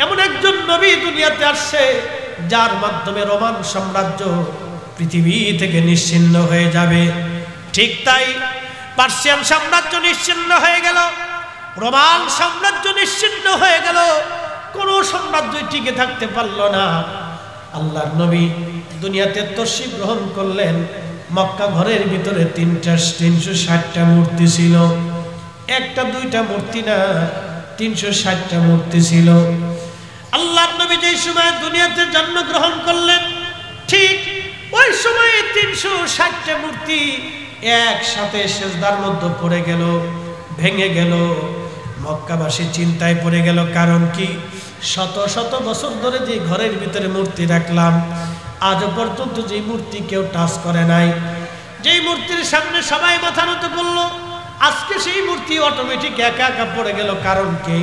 এমন একজন নবী দুনিয়াতে আসছে যার মাধ্যমে রোমান সাম্রাজ্য পৃথিবী থেকে নিশ্চিহ্ন হয়ে যাবে। ঠিক তাই পার্সিয়ান সাম্রাজ্য নিশ্চিহ্ন হয়ে গেল, রোমান সাম্রাজ্য নিশ্চিহ্ন হয়ে গেল, কোন সাম্রাজ্যই টিকে থাকতে পারল না। আল্লাহর নবী দুনিয়াতে তশরিফ গ্রহণ করলেন। মক্কা ঘরের ভিতরে 360টা মূর্তি ছিল, একটা দুইটা মূর্তি না, 360টা মূর্তি ছিল। আল্লাহর নবী যেই সময় দুনিয়াতে জন্মগ্রহণ করলেন, ঠিক ওই সময়ে 360টা মূর্তি একসাথে সিজদার মধ্যে পড়ে গেল, ভেঙে গেল। মক্কাবাসী চিন্তায় পড়ে গেল, কারণ কি শত শত বছর ধরে যে ঘরের ভিতরে মূর্তি রাখলাম, আজ পর্যন্ত যে মূর্তি কেউ টাচ করে নাই, যেই মূর্তির সামনে সবাই মাথা নত করলো, আজকে সেই মূর্তি অটোমেটিক একা একা পড়ে গেল। কারণ কি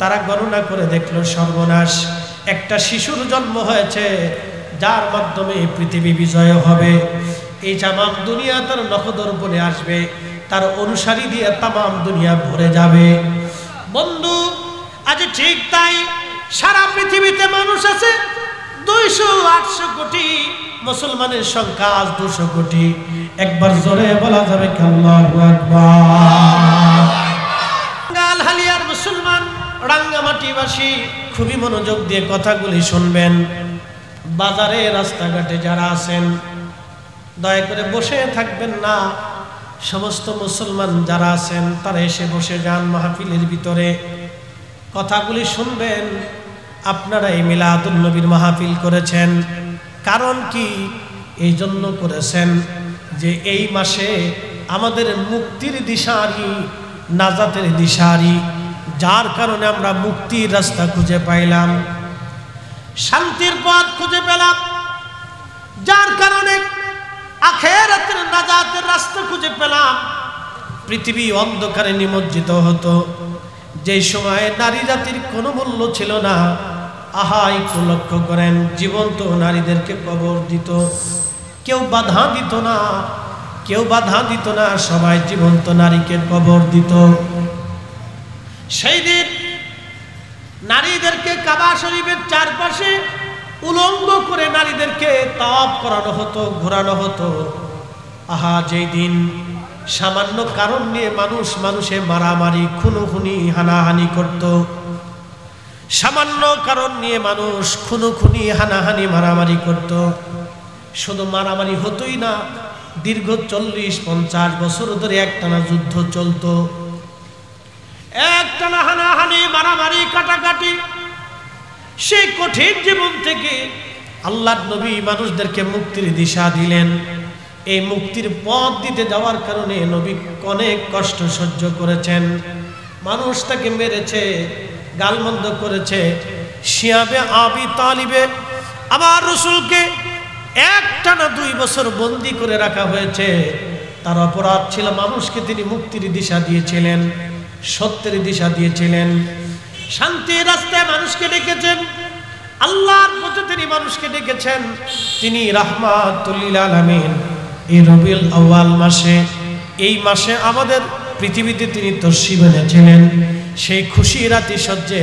তারা গণনা করে দেখলো, সর্বনাশ, একটা শিশুর জন্ম হয়েছে যার মাধ্যমে পৃথিবী বিজয় হবে, এই তামাম দুনিয়া তার নখদর বলে আসবে, তার অনুসারী দিয়ে তামাম দুনিয়া ভরে যাবে। বন্ধু, আজ ঠিক তাই সারা পৃথিবীতে মানুষ আছে 200-800 কোটি, মুসলমানের সংখ্যা আজ 200 কোটি। একবার জোরে বলা যাবে কি আল্লাহু আকবার। গালহালিয়ার মুসলমান রাঙ্গামাটিবাসী খুবই মনোযোগ দিয়ে কথাগুলি শুনবেন। বাজারে রাস্তাঘাটে যারা আছেন দয়া করে বসে থাকবেন না। সমস্ত মুসলমান যারা আছেন তারা এসে বসে যান মাহফিলের ভিতরে, কথাগুলি শুনবেন। আপনারা এই মিলাদুন নবীর মাহফিল করেছেন, কারণ কি এই জন্য করেছেন যে এই মাসে আমাদের মুক্তির দিশারি, নাজাতের দিশারি, যার কারণে আমরা মুক্তির রাস্তা খুঁজে পাইলাম, শান্তির পথ খুঁজে পেলাম, যার কারণে আখিরাতের নাজাতের রাস্তা খুঁজে পেলাম। পৃথিবী অন্ধকারে নিমজ্জিত হতো, যেই সময়ে নারী জাতির কোনো মূল্য ছিল না। আহা, একটু লক্ষ্য করেন, জীবন্ত নারীদেরকে কবর দিত, কেউ বাধা দিত না, কেউ বাধা দিত না, সবাই জীবন্ত নারীকে কবর দিত। সেই দিন নারীদেরকে কাবা শরীফের চারপাশে উলঙ্গ করে নারীদেরকে তাওয়াফ করানো হতো, ঘোরানো হতো। আহা, যেই দিন সামান্য কারণ নিয়ে মানুষে মারামারি, খুনোখুনি, হানাহানি করত, সামান্য কারণ নিয়ে মানুষ খুনোখুনি, হানাহানি, মারামারি করত। শুধু মারামারি হতোই না, দীর্ঘ 40-50 বছর ধরে একটানা যুদ্ধ চলত, একটানা হানাহানি, মারামারি, কাটাকাটি। সেই কঠিন জীবন থেকে আল্লাহর নবী মানুষদেরকে মুক্তির দিশা দিলেন। এই মুক্তির পথ দিতে যাওয়ার কারণে নবী অনেক কষ্ট সহ্য করেছেন। মানুষ তাকে মেরেছে, গালমন্দ করেছে। শিয়াবে আবি তালিবে আমার রাসূলকে একটানা 2 বছর বন্দী করে রাখা হয়েছে। তার অপরাধ ছিল মানুষকে তিনি মুক্তির দিশা দিয়েছিলেন, সত্যের দিশা দিয়েছিলেন, শান্তির রাস্তায় মানুষকে ডেকেছেন, আল্লাহর পথে তিনি মানুষকে ডেকেছেন। তিনি রাহমাতুল লিল আলামিন। এই রবিউল আউয়াল মাসে, এই মাসে আমাদের পৃথিবীতে তিনি তশরিফ এনেছিলেন। সেই খুশির আতিশয্যে,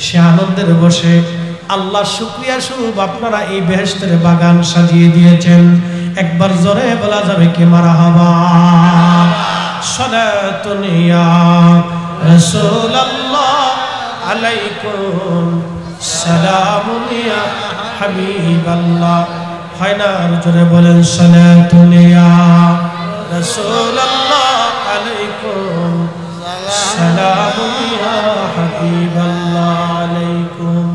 সে আনন্দের বসে আল্লাহ শুকরিয়া স্বরূপ আপনারা এই বেহেশতের বাগান সাজিয়ে দিয়েছেন। একবার জোরে বলা যাবে কি মারহাবা। সালাতুন ইয়া রাসূলুল্লাহ আলাইকুম, সালামুন ইয়া হাবিবাল্লাহ। হয় না? জোরে বলেন সালাতুন ইয়া রাসূলুল্লাহ আলাইকুম, সালামুন ইয়া হাবিবাল্লাহ আলাইকুম।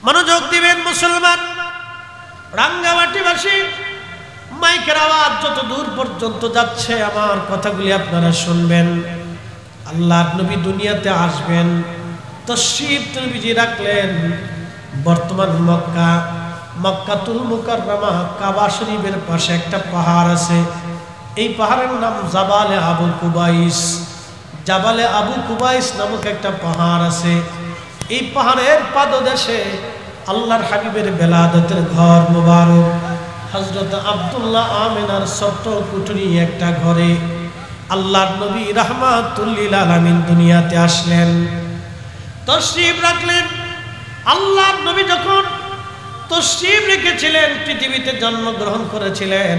মনোযোগ দিবেন মুসলমান। রাঙ্গামাটিবাসী, মাইকের আওয়াজ যত দূর পর্যন্ত যাচ্ছে আমার কথাগুলি আপনারা শুনবেন। আল্লাহর নবী দুনিয়াতে আসবেন, তশরিফ নবীজি রাখলেন। বর্তমান মক্কাতুল মুকাররমা, কাবা শরীফের পাশে একটা পাহাড় আছে। এই পাহাড়ের নাম জাবালে আবু কুবাইস। জাবালে আবু কুবাইস নামক একটা পাহাড় আছে। এই পাহাড়ের পাদদেশে আল্লাহর হাবিবের বেলাদতের ঘর মুবারক, হযরত আব্দুল্লাহ আমিনার ছোট্ট কুঠরি একটা ঘরে আল্লাহর নবী রাহমাতুল লিল আলামিন দুনিয়াতে আসলেন। তশরিফ রাখলেন। আল্লাহর নবী যখন তশরিফ রেখেছিলেন, পৃথিবীতে জন্মগ্রহণ করেছিলেন,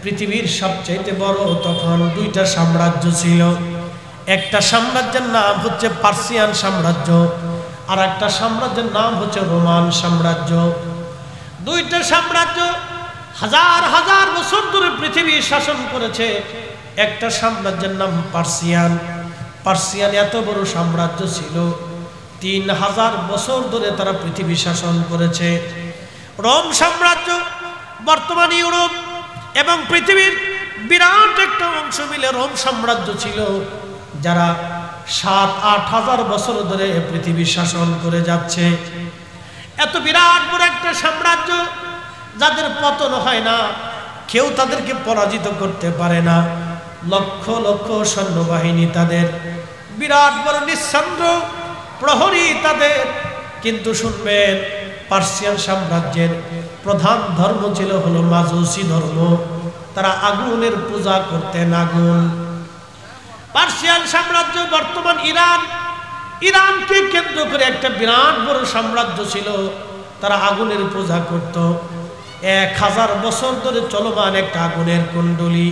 পৃথিবীর সবচেয়ে বড় তখন দুইটা সাম্রাজ্য ছিল। একটা সাম্রাজ্যের নাম হচ্ছে পার্সিয়ান সাম্রাজ্য, আর একটা সাম্রাজ্যের নাম হচ্ছে রোমান সাম্রাজ্য। দুইটা সাম্রাজ্য হাজার হাজার বছর ধরে পৃথিবী শাসন করেছে। একটা সাম্রাজ্যের নাম পার্সিয়ান। পার্সিয়ান এত বড় সাম্রাজ্য ছিল, 3000 বছর ধরে তারা পৃথিবী শাসন করেছে। রোম সাম্রাজ্য বর্তমান ইউরোপ এবং পৃথিবীর বিরাট একটা অংশ মিলে রোম সাম্রাজ্য ছিল, যারা 7-8 হাজার বছর ধরে পৃথিবী শাসন করে যাচ্ছে। এত বিরাট বড় একটা সাম্রাজ্য, যাদের পতন হয় না, কেউ তাদেরকে পরাজিত করতে পারে না। লক্ষ লক্ষ সৈন্যবাহিনী তাদের, বিরাট বড় নিঃসন্দ্র প্রহরী তাদের। কিন্তু শুনবেন, পার্সিয়ান সাম্রাজ্যের প্রধান ধর্ম ছিল হলো মাজুসি ধর্ম। তারা আগুনের পূজা করতেন, আগুন। পার্সিয়ান সাম্রাজ্য বর্তমান ইরান, ইরানকে কেন্দ্র করে একটা বিরাট বড় সাম্রাজ্য ছিল। তারা আগুনের পূজা করত। 1000 বছর ধরে চলমান একটা আগুনের কুণ্ডলী,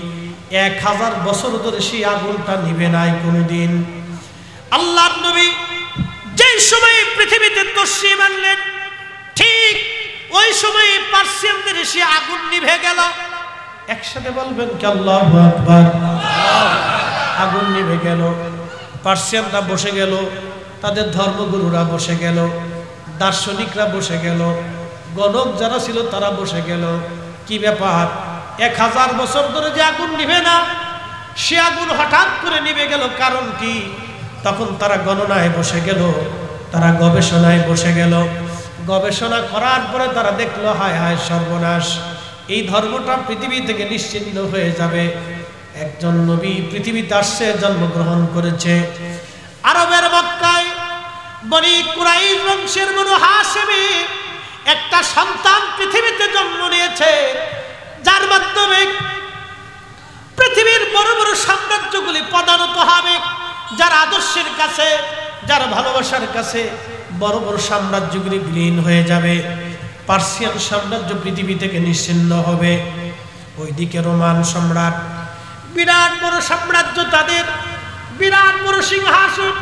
1000 বছর ধরে সেই আগুনটা নিভে নাই কোনোদিন। আল্লাহর নবী যেই সময়ে পৃথিবীতে তশরিফ আনলেন, ঠিক ওই সময়ে পার্সিয়ানদের সে আগুন নিভে গেল। একসাথে বলবেন কি আল্লাহু আকবার। আগুন নিভে গেল, পার্সিয়ানরা বসে গেল, তাদের ধর্মগুরুরা বসে গেল, দার্শনিকরা বসে গেল, গণক যারা ছিল তারা বসে গেল। কি ব্যাপার, 1000 বছর ধরে যে আগুন নিভে না, সে আগুন হঠাৎ করে নিভে গেল, কারণ কি? তখন তারা গণনায় বসে গেল, তারা গবেষণায় বসে গেল। গবেষণা করার পরে তারা দেখলো, হায় হায় সর্বনাশ, এই ধর্মটা পৃথিবী থেকে নিশ্চিহ্ন হয়ে যাবে। একজন নবী পৃথিবীতে আসছে, জন্মগ্রহণ করেছে আরবের মক্কায়, বনি কুরাইশ বংশের বনু হাশিমি একটা সন্তান পৃথিবীতে জন্ম নিয়েছে, যার মাধ্যমে পৃথিবীর বড় বড় সাম্রাজ্যগুলি পদানত হবে। যার আদর্শের কাছে, যার ভালোবাসার কাছে বড় বড় সাম্রাজ্যগুলি বিলীন হয়ে যাবে। পার্সিয়ান সাম্রাজ্য পৃথিবী থেকে নিশ্চিহ্ন হবে। ওইদিকে রোমান সম্রাট, বিরাট বড় সাম্রাজ্য তাদের, বিরাট বড় সিংহাসন,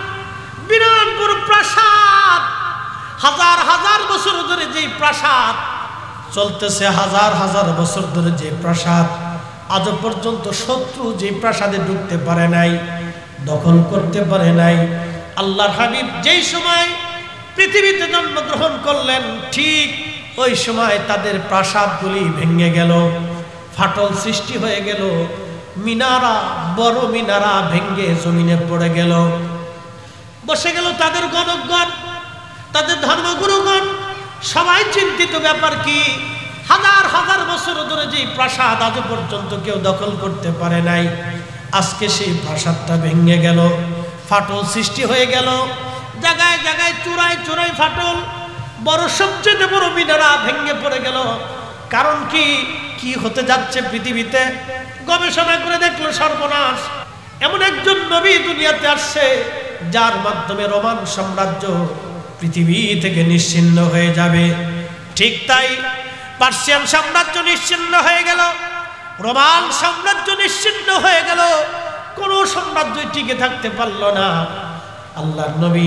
বিরাট বড় প্রাসাদ। হাজার হাজার বছর ধরে যে প্রাসাদ চলতেছে, হাজার হাজার বছর ধরে যে প্রাসাদ, আজ পর্যন্ত শত্রু যে প্রাসাদে ঢুকতে পারে নাই, দখল করতে পারে নাই। আল্লাহর হাবিব যেই সময় পৃথিবীতে জন্মগ্রহণ করলেন, ঠিক ওই সময় তাদের প্রাসাদগুলি ভেঙে গেল, ফাটল সৃষ্টি হয়ে গেল, মিনারা, বড় মিনারা ভেঙে জমিনে পড়ে গেল। বসে গেল তাদের গণকগণ, তাদের ধর্মগুরুগণ, সবাই চিন্তিত। ব্যাপার কি? হাজার হাজার বছর ধরে যে প্রাসাদ আজ পর্যন্ত কেউ দখল করতে পারে নাই, আজকে সেই প্রাসাদটা ভেঙে গেল, ফাটল সৃষ্টি হয়ে গেল, জায়গায় জায়গায় চূড়ায় চূড়ায় ফাটল, বড় সবচেয়ে বড় মিনারা ভেঙে পড়ে গেল। কারণ কি? কি হতে যাচ্ছে পৃথিবীতে? গবেষণা করে দেখলো, সর্বনাশ, এমন একজন নবী দুনিয়াতে আসছে, যার মাধ্যমে রোমান সাম্রাজ্য পৃথিবী থেকে নিশ্চিহ্ন হয়ে যাবে। ঠিক তাই পার্সিয়ান সাম্রাজ্য নিশ্চিহ্ন হয়ে গেল, রোমান সাম্রাজ্য নিশ্চিহ্ন হয়ে গেল, কোন সাম্রাজ্য টিকে থাকতে পারল না। আল্লাহর নবী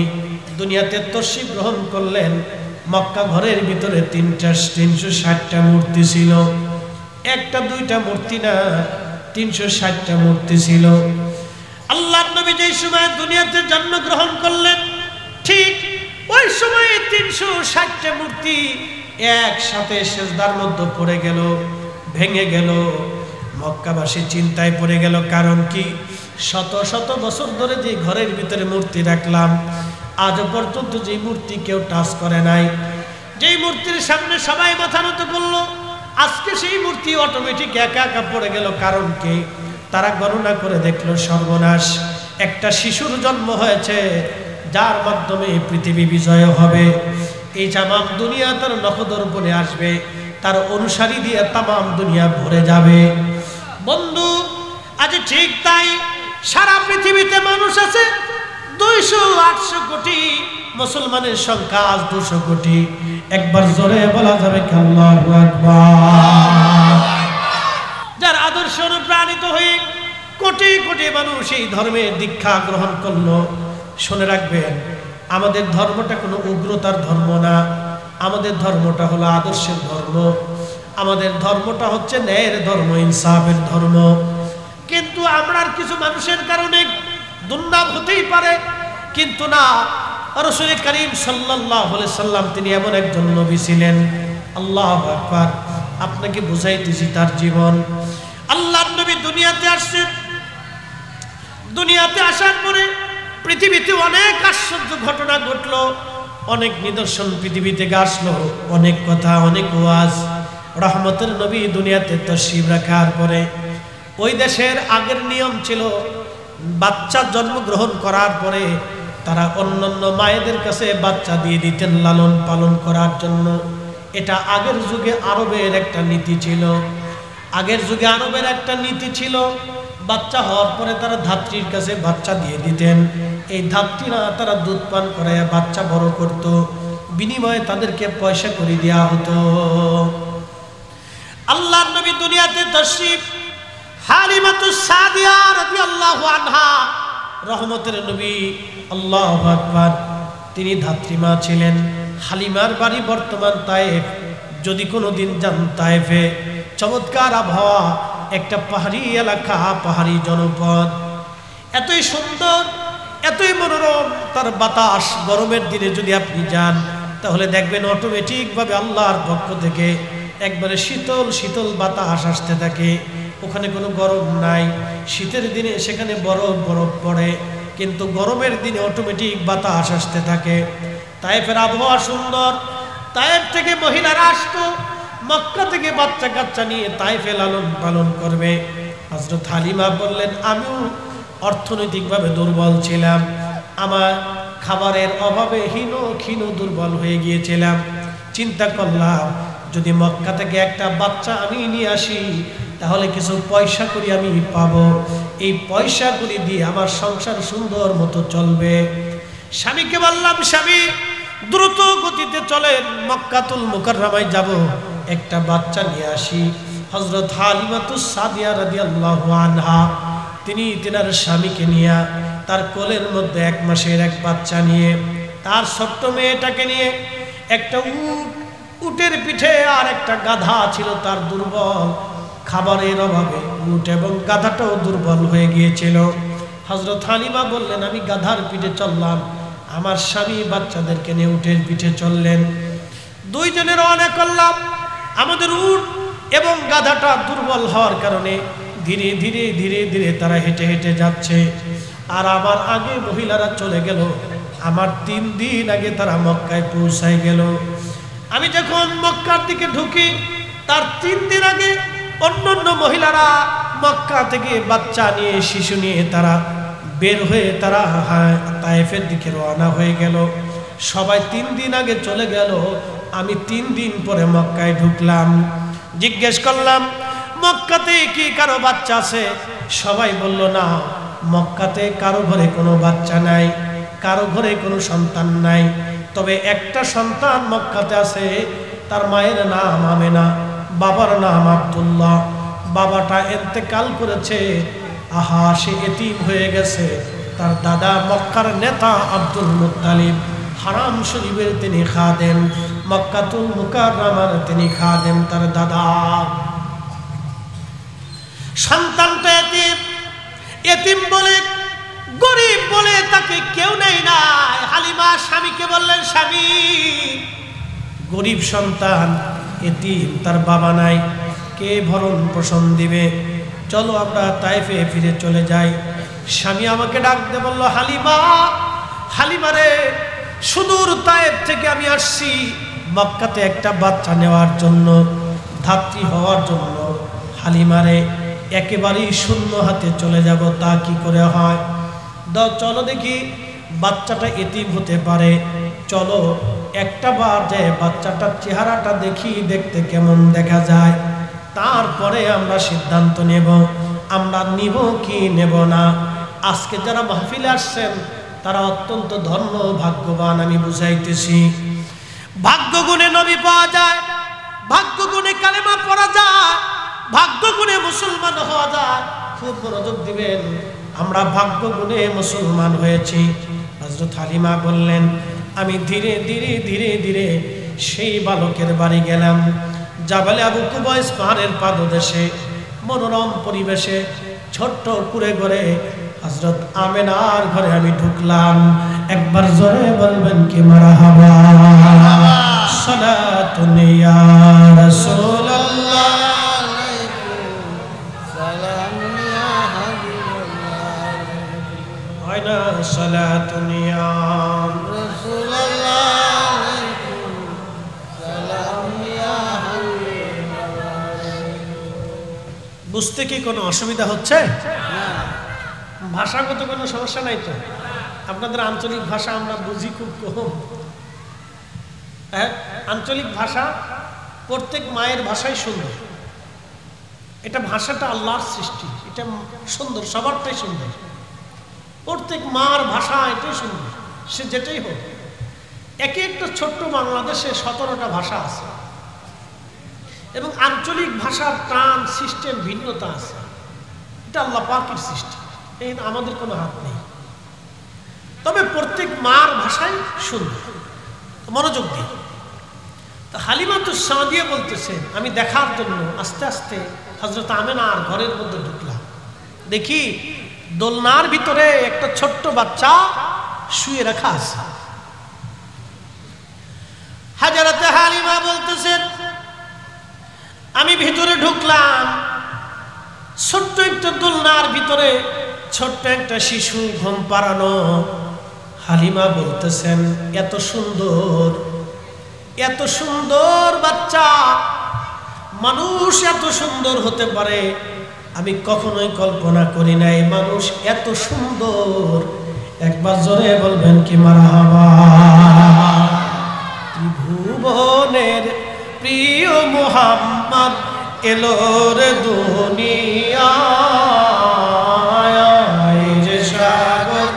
দুনিয়াতে তশরিফ গ্রহণ করলেন। মক্কা ঘরের ভিতরে 360টা মূর্তি ছিল, একটা দুইটা মূর্তি না, 360টা মূর্তি ছিল। আল্লাহর নবী যেই সময় দুনিয়াতে জন্মগ্রহণ করলেন, ঠিক ওই সময়ে 360টা মূর্তি একসাথে সিজদার মধ্যে পড়ে গেল, ভেঙে গেল। মক্কাবাসী চিন্তায় পড়ে গেল, কারণ কি? শত শত বছর ধরে যে ঘরের ভিতরে মূর্তি রাখলাম, আজ পর্যন্ত যে মূর্তি কেউ টাচ করে নাই, যেই মূর্তির সামনে সবাই মাথা নত করলো, আজকে সেই মূর্তি অটোমেটিক একা একা পড়ে গেল। কারণ কি? তারা গণনা করে দেখলো, সর্বনাশ, একটা শিশুর জন্ম হয়েছে, যার মাধ্যমে পৃথিবী বিজয় হবে। এই তামাম দুনিয়া তার নখদর্পণে আসবে, তার অনুসারী দিয়ে তামাম দুনিয়া ভরে যাবে। বন্ধু, আজ ঠিক তাই, সারা পৃথিবীতে মানুষ আছে 200-800 কোটি, মুসলমানের সংখ্যা আজ 200 কোটি। একবার জোরে বলা যাবে কি আল্লাহু আকবার। যার আদর্শ অনুপ্রাণিত হয়ে কোটি কোটি মানুষ এই ধর্মের দীক্ষা গ্রহণ করলো। শুনে রাখবেন, আমাদের ধর্মটা কোনো উগ্রতার ধর্ম না, আমাদের ধর্মটা হলো আদর্শের ধর্ম, আমাদের ধর্মটা হচ্ছে ন্যায়ের ধর্ম, ইনসাফের ধর্ম। কিন্তু আমরা কিছু মানুষের কারণে দুর্নাম হতেই পারে, কিন্তু না, রাসূল করিম সাল্লাল্লাহু আলাইহি সাল্লাম তিনি এমন একজন নবী ছিলেন। আল্লাহু আকবার। আপনাকে বুঝাইতেছি তার জীবন। আল্লাহর নবী দুনিয়াতে আসছেন। দুনিয়াতে আসার পরে পৃথিবীতে অনেক আশ্চর্য ঘটনা ঘটলো, অনেক নিদর্শন পৃথিবী থেকে আসলো, অনেক কথা, অনেক ওয়াজ। রহমতের নবী দুনিয়াতে তশরিফ রাখার পরে ওই দেশের আগের নিয়ম ছিল, বাচ্চা জন্মগ্রহণ করার পরে তারা অন্যান্য মায়েদের কাছে বাচ্চা দিয়ে দিতেন লালন পালন করার জন্য। এটা আগের যুগে আরবের একটা নীতি ছিল। আগের যুগে আরবের একটা নীতি ছিল, বাচ্চা হওয়ার পরে তারা ধাত্রীর কাছে বাচ্চা দিয়ে দিতেন। এই ধাত্রীরা তারা দুধ পান করাইয়া বাচ্চা বড় করত, বিনিময়ে তাদেরকে পয়সা করে দেওয়া হতো। আল্লাহর নবী দুনিয়াতে তশরিফ, হালিমাতুস সাদিয়া রাদিয়াল্লাহু আনহা, রহমতের নবী, আল্লাহু আকবার, তিনি ধাত্রীমা ছিলেন। হালিমার বাড়ি বর্তমান তায়েফ। যদি কোনোদিন যান তায়েফে, চমৎকার আবহাওয়া, একটা পাহাড়ি এলাকা, পাহাড়ি জনপদ, এতই সুন্দর, এতই মনোরম তার বাতাস। গরমের দিনে যদি আপনি যান তাহলে দেখবেন অটোমেটিকভাবে আল্লাহর পক্ষ থেকে একবারে শীতল শীতল বাতাস আসতে থাকে। ওখানে কোনো গরম নাই। শীতের দিনে সেখানে বরফ বরফ পড়ে, কিন্তু গরমের দিনে অটোমেটিক বাতাস আসতে থাকে। তায়েফের আবহাওয়া সুন্দর। তায়েফ থেকে মহিলারা আসতো, মক্কা থেকে বাচ্চা কাচ্চা নিয়ে তায়েফে লালন পালন করবে। হযরত হালিমা বললেন, আমিও অর্থনৈতিকভাবে দুর্বল ছিলাম, আমার খাবারের অভাবে ক্ষীণ দুর্বল হয়ে গিয়েছিলাম। চিন্তা করলাম, যদি মক্কা থেকে একটা বাচ্চা আমি নিয়ে আসি তাহলে কিছু পয়সা করি আমি পাবো, এই পয়সাগুলি দিয়ে আমার সংসার সুন্দর মতো চলবে। স্বামীকে বললাম, স্বামী দ্রুত গতিতে চলেন, মক্কাতুল মুকাররমায় যাব, একটা বাচ্চা নিয়ে আসি। হযরত হালিমাতুস সাদিয়া রাদিয়াল্লাহু আনহা তিনি তিনার স্বামীকে নিয়ে, তার কোলের মধ্যে 1 মাসের এক বাচ্চা নিয়ে, তার ছোট্ট মেয়েটাকে নিয়ে, একটা উটের পিঠে আর একটা গাধা ছিল তার দুর্বল, খাবারের অভাবে উট এবং গাধাটাও দুর্বল হয়ে গিয়েছিল। হযরত হালিমা বললেন, আমি গাধার পিঠে চললাম, আমার স্বামী বাচ্চাদেরকে নিয়ে উটের পিঠে চললেন। দুইজনের রওনা করলাম। আমাদের উট এবং গাধাটা দুর্বল হওয়ার কারণে ধীরে ধীরে ধীরে ধীরে তারা হেঁটে হেঁটে যাচ্ছে। আর আমার আগে মহিলারা চলে গেল। আমার 3 দিন আগে তারা মক্কায় পৌঁছায় গেল। আমি যখন মক্কার দিকে ঢুকি, তার 3 দিন আগে অন্যান্য মহিলারা মক্কা থেকে বাচ্চা নিয়ে, শিশু নিয়ে তারা বের হয়ে তারা তায়েফের দিকে রওনা হয়ে গেল। সবাই 3 দিন আগে চলে গেল। আমি 3 দিন পরে মক্কায় ঢুকলাম। জিজ্ঞেস করলাম, মক্কাতে কি কারো বাচ্চা আছে? সবাই বলল, না, মক্কাতে কারো ঘরে কোনো বাচ্চা নাই, কারো ঘরে কোনো সন্তান নাই। তবে একটা সন্তান মক্কাতে আছে, তার মায়ের নাম আমেনা, বাবার নাম আব্দুল্লাহ। বাবাটা ইন্তেকাল করেছে, আহা, সে এতিম হয়ে গেছে। তার দাদা মক্কার নেতা আব্দুল মুত্তালিব, হারাম শরীফের তিনি খাদেম, মক্কাতুল মুকাররমার তিনি খাদেম। তার দাদা সন্তানটা এতিম, এতিম বলে, গরিব বলে তাকে কেউ নেই নাই। হালিমা স্বামীকে বললেন, স্বামী, গরিব সন্তান, এতিম, তার বাবা নাই, কে ভরণ পোষণ দিবে? চলো আমরা তায়েফে ফিরে চলে যাই। স্বামী আমাকে ডাক দিয়ে বলল, হালিমা, হালিমা রে, সুদূর তায়েফ থেকে আমি আসছি মক্কাতে একটা বাচ্চা নেওয়ার জন্য, ধাত্রী হওয়ার জন্য। হালিমা রে, একেবারেই শূন্য হাতে চলে যাব, তা কি করে হয়? চলো দেখি, বাচ্চাটা এতিম হতে পারে, চলো একটা বার যে বাচ্চাটার চেহারাটা দেখি, দেখতে কেমন দেখা যায়, তারপরে আমরা সিদ্ধান্ত নেব আমরা নিব কি নেব না। আজকে যারা মাহফিলে আসছেন তারা অত্যন্ত ধন্য ভাগ্যবান। আমি বুঝাইতেছি, ভাগ্য গুণে নবী পাওয়া যায়, ভাগ্য গুণে কালেমা পড়া যায়, ভাগ্য গুণে মুসলমান হওয়া যায়। খুব মনোযোগ দিবেন, আমরা ভাগ্য গুণে মুসলমান হয়েছি। হযরত হালিমা বললেন, আমি ধীরে ধীরে ধীরে ধীরে সেই বালকের বাড়ি গেলাম। জাবালে আবু কুবাইস পাহাড়ের পাদদেশে মনোরম পরিবেশে ছোট্ট কুড়ে ঘরে হযরত আমেনার ঘরে আমি ঢুকলাম। একবার জোরে বলবেন কি মারহাবা। সালাতুন ইয়া রাসূলুল্লাহ, সালামুন ইয়া হাবিবাল্লাহ, আয়না সালাতুন ইয়া রাসূলুল্লাহ, সালামুন ইয়া হাবিবাল্লাহ। বুঝতে কি কোনো অসুবিধা হচ্ছে? ভাষাগত কোনো সমস্যা নাই তো? আপনাদের আঞ্চলিক ভাষা আমরা বুঝি খুব কম। হ্যাঁ, আঞ্চলিক ভাষা প্রত্যেক মায়ের ভাষাই সুন্দর। এটা ভাষাটা আল্লাহর সৃষ্টি, এটা সুন্দর, সবারটাই সুন্দর। প্রত্যেক মার ভাষা এটাই সুন্দর, সে যেটাই হোক। একে একটা ছোট্ট বাংলাদেশে 17টা ভাষা আছে এবং আঞ্চলিক ভাষার টান সিস্টেম ভিন্নতা আছে। এটা আল্লাহ পাকের সৃষ্টি, এই আমাদের কোনো হাত নেই। তবে প্রত্যেক মার ভাষাই সুন্দর। মনোযোগ দিই। তো হালিমাতুস সাদিয়া বলতেছেন, আমি দেখার জন্য আস্তে আস্তে হযরত আমেনার ঘরের মধ্যে ঢুকলাম। দেখি দোলনার ভিতরে একটা ছোট্ট বাচ্চা শুয়ে রাখা আছে। হযরত হালিমা বলতেছেন, আমি ভিতরে ঢুকলাম। ছোট্ট একটা দোলনার ভিতরে ছোট্ট একটা শিশু ঘুম পাড়ানো। হালিমা বলতেছেন, এত সুন্দর, এত সুন্দর বাচ্চা, মানুষ এত সুন্দর হতে পারে আমি কখনোই কল্পনা করি নাই। মানুষ এত সুন্দর। একবার জোরে বলবেন কি মারহাবা। ত্রিভুবনের প্রিয় মুহাম্মদ এলো রে দুনিয়ায়, যে সাগর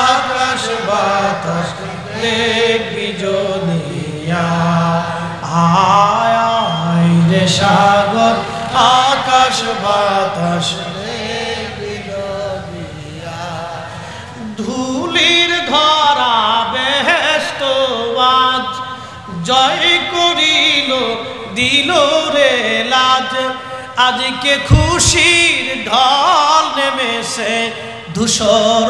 আকাশ বাতাস দেখবি জনিয়া, আয় রে সাগর আকাশ বাতাস দেখবি জনিয়া। ধুলির ধরা বেহেশত আজ জয় করিল দিল রে লাজ, আজকে খুশির ঢল নেমেছে ধূসর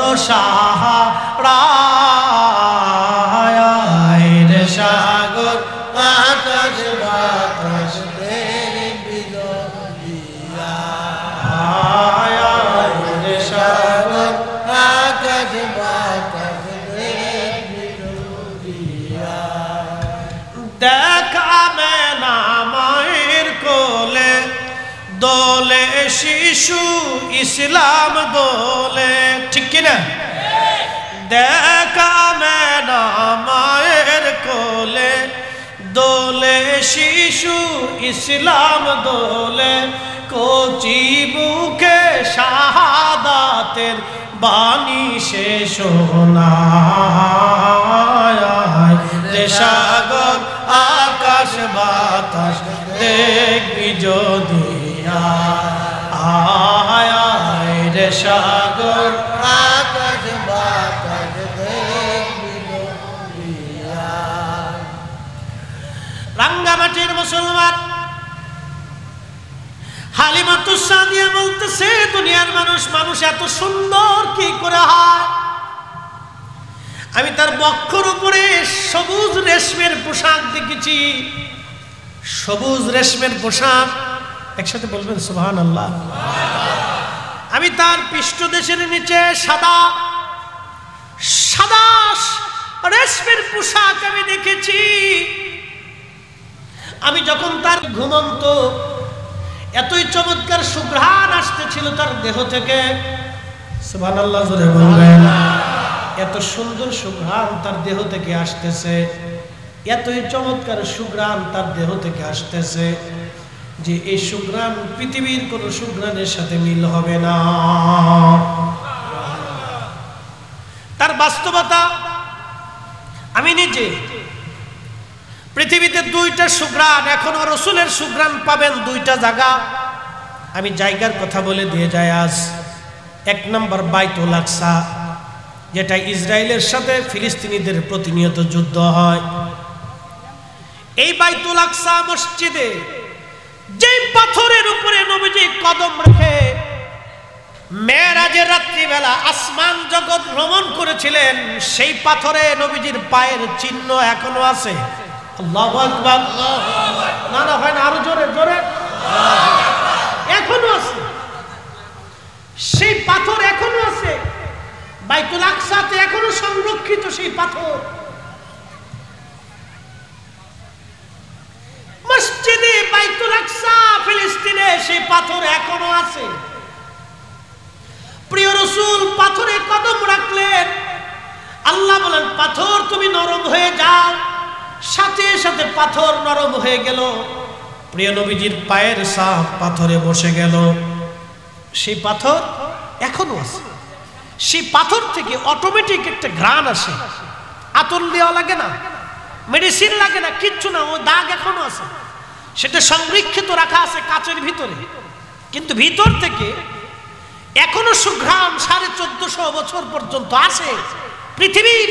সাহারায়, রে সাগর আকাশ বাতাস দেখবি জনিয়া, আয় রে সাগর আকাশ বাতাস দেখবি জনিয়া। দেখা মেনা মায়ের কোলে দোলে শিশু ইসলাম দোলে, ঠিক কিনা? দেখা মেনা মায়ের কোলে দোলে শিশু ইসলাম দোলে, কচি বুকে শাহাদাতের বাণী সে শোনায়, রে সাগর আকাশ বাতাস দেখবি জনিয়া, আয় রে সাগর আকাশ বাতাস দেখবি জনিয়া। রাঙ্গামাটির মুসলমান হালিমাতুস সাদিয়া বলতেছে, দুনিয়ার মানুষ এত সুন্দর কি করে হয়? আমি তার বক্ষর উপরে সবুজ রেশমের পোশাক দেখেছি, সবুজ রেশমের পোশাক। একসাথে বলবেন সুবহানাল্লাহ। আমি তার পৃষ্ঠদেশের নিচে সাদা সাদা রেশমের পোশাক আমি দেখেছি। আমি যখন তার ঘুমন্ত এতই চমৎকার সুঘ্রাণ আসতেছিল তার দেহ থেকে, সুবহানাল্লাহ জোরে বলবেন। এত সুন্দর সুঘ্রাণ তার দেহ থেকে আসতেছে, এতই চমৎকার সুঘ্রাণ তার দেহ থেকে আসতেছে যে এই সুঘ্রাণ পৃথিবীর কোনো সুঘ্রাণের সাথে মিল হবে না। তার বাস্তবতা আমি নিজে পৃথিবীতে দুইটা সুঘ্রাণ এখনো রসুলের সুঘ্রাণ পাবেন দুইটা জায়গা। আমি জায়গার কথা বলে দিয়ে যাই আজ। এক নম্বর বাইতুল আকসা, যেটা ইসরায়েলের সাথে ফিলিস্তিনিদের প্রতিনিয়ত যুদ্ধ হয়। এই বাইতুল আকসা মসজিদে যে পাথরের উপরে নবীজি কদম রেখে মেরাজের রাত্রিবেলা আসমান জগৎ ভ্রমণ করেছিলেন, সেই পাথরে নবীজির পায়ের চিহ্ন এখনো আছে। আল্লাহু আকবার। না না হয় না, আরো জোরে জোরে। এখনো আছে, সেই পাথর এখনো আছে বাইতুল আকসাতে, এখনো সংরক্ষিত সেই পাথর। মসজিদে বাইতুল আকসা ফিলিস্তিনে সেই পাথর এখনো আছে। প্রিয় রাসূল পাথরে কদম রাখলেন, আল্লাহ বলেন পাথর তুমি নরম হয়ে যাও, সাথে সাথে পাথর নরম হয়ে গেল। প্রিয় নবীজির পায়ের ছাপ পাথরে বসে গেল। সেই পাথর এখনো আছে। সেই পাথর থেকে অটোমেটিক একটা ঘ্রাণ আসে, আতর দেওয়া লাগে না, মেডিসিন লাগে না, কিচ্ছু না, ও দাগ এখনো আছে। সেটা সংরক্ষিত রাখা আছে কাচের ভিতরে, কিন্তু ভিতর থেকে এখনো সুঘ্রাণ 1450 বছর পর্যন্ত আছে। পৃথিবীর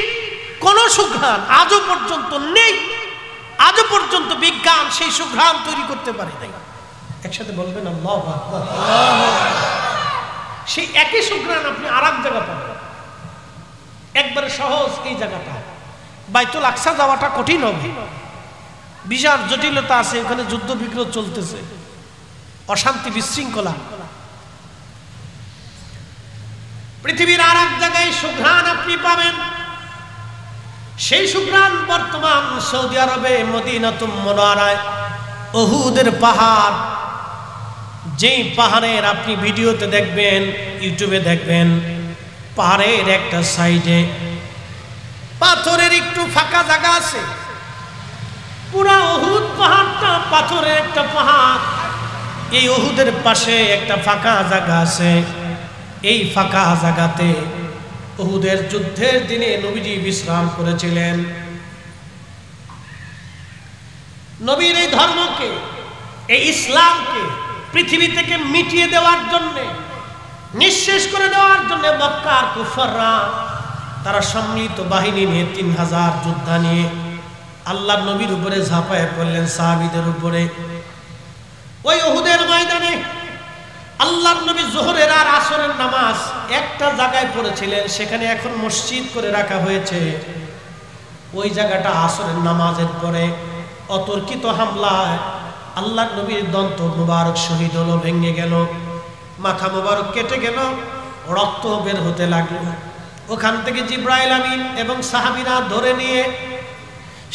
কোন সুঘ্রাণ আজও পর্যন্ত নেই, আজও পর্যন্ত বিজ্ঞান সেই সুঘ্রাণ তৈরি করতে পারে নাই। একসাথে বলবেন আল্লাহু আকবার। সেই একই সুঘ্রাণ আপনি আর এক জায়গা পাবেন, একবারে সহজ। এই জায়গাটা বাইতুল আকসা যাওয়াটা কঠিন হবে, বিশাল জটিলতা আছে, ওখানে যুদ্ধ বিগ্রহ চলতেছে, অশান্তি বিশৃঙ্খলা। পৃথিবীর আর এক জায়গায় সুঘ্রাণ আপনি পাবেন, সেই সুঘ্রাণ বর্তমান সৌদি আরবে মদিনাতুল মুনাওয়ারায় উহুদের পাহাড়। যেই পাহাড়ের আপনি ভিডিওতে দেখবেন, ইউটিউবে দেখবেন, পাহাড়ের একটা সাইডে পাথরের একটু ফাঁকা জায়গা আছে। পুরা উহুদ পাহাড়টা পাথরের একটা পাহাড়। এই উহুদের পাশে একটা ফাঁকা জায়গা আছে। এই ফাঁকা জায়গাতে উহুদের যুদ্ধের দিনে নবীজি বিশ্রাম করেছিলেন। নবীর এই ধর্মকে, এই ইসলামকে পৃথিবী থেকে মিটিয়ে দেওয়ার জন্য, নিঃশেষ করে দেওয়ার জন্য মক্কার কুফাররা তারা সম্মিলিত বাহিনী নিয়ে 3000 যোদ্ধা নিয়ে আল্লাহর নবীর উপরে ঝাঁপায় পড়লেন, সাহাবীদের উপরে। ওই উহুদের ময়দানে আল্লাহর নবী যোহরের আর আসরের নামাজ একটা জায়গায় পড়েছিলেন, সেখানে এখন মসজিদ করে রাখা হয়েছে। ওই জায়গাটা আসরের নামাজের পরে অতর্কিত হামলায় আল্লাহর নবীর দন্ত মুবারক শহীদ হলো, ভেঙে গেল, মাথা মুবারক কেটে গেল, রক্ত বের হতে লাগলো। ওখান থেকে জিব্রাইল আমিন এবং সাহাবীরা ধরে নিয়ে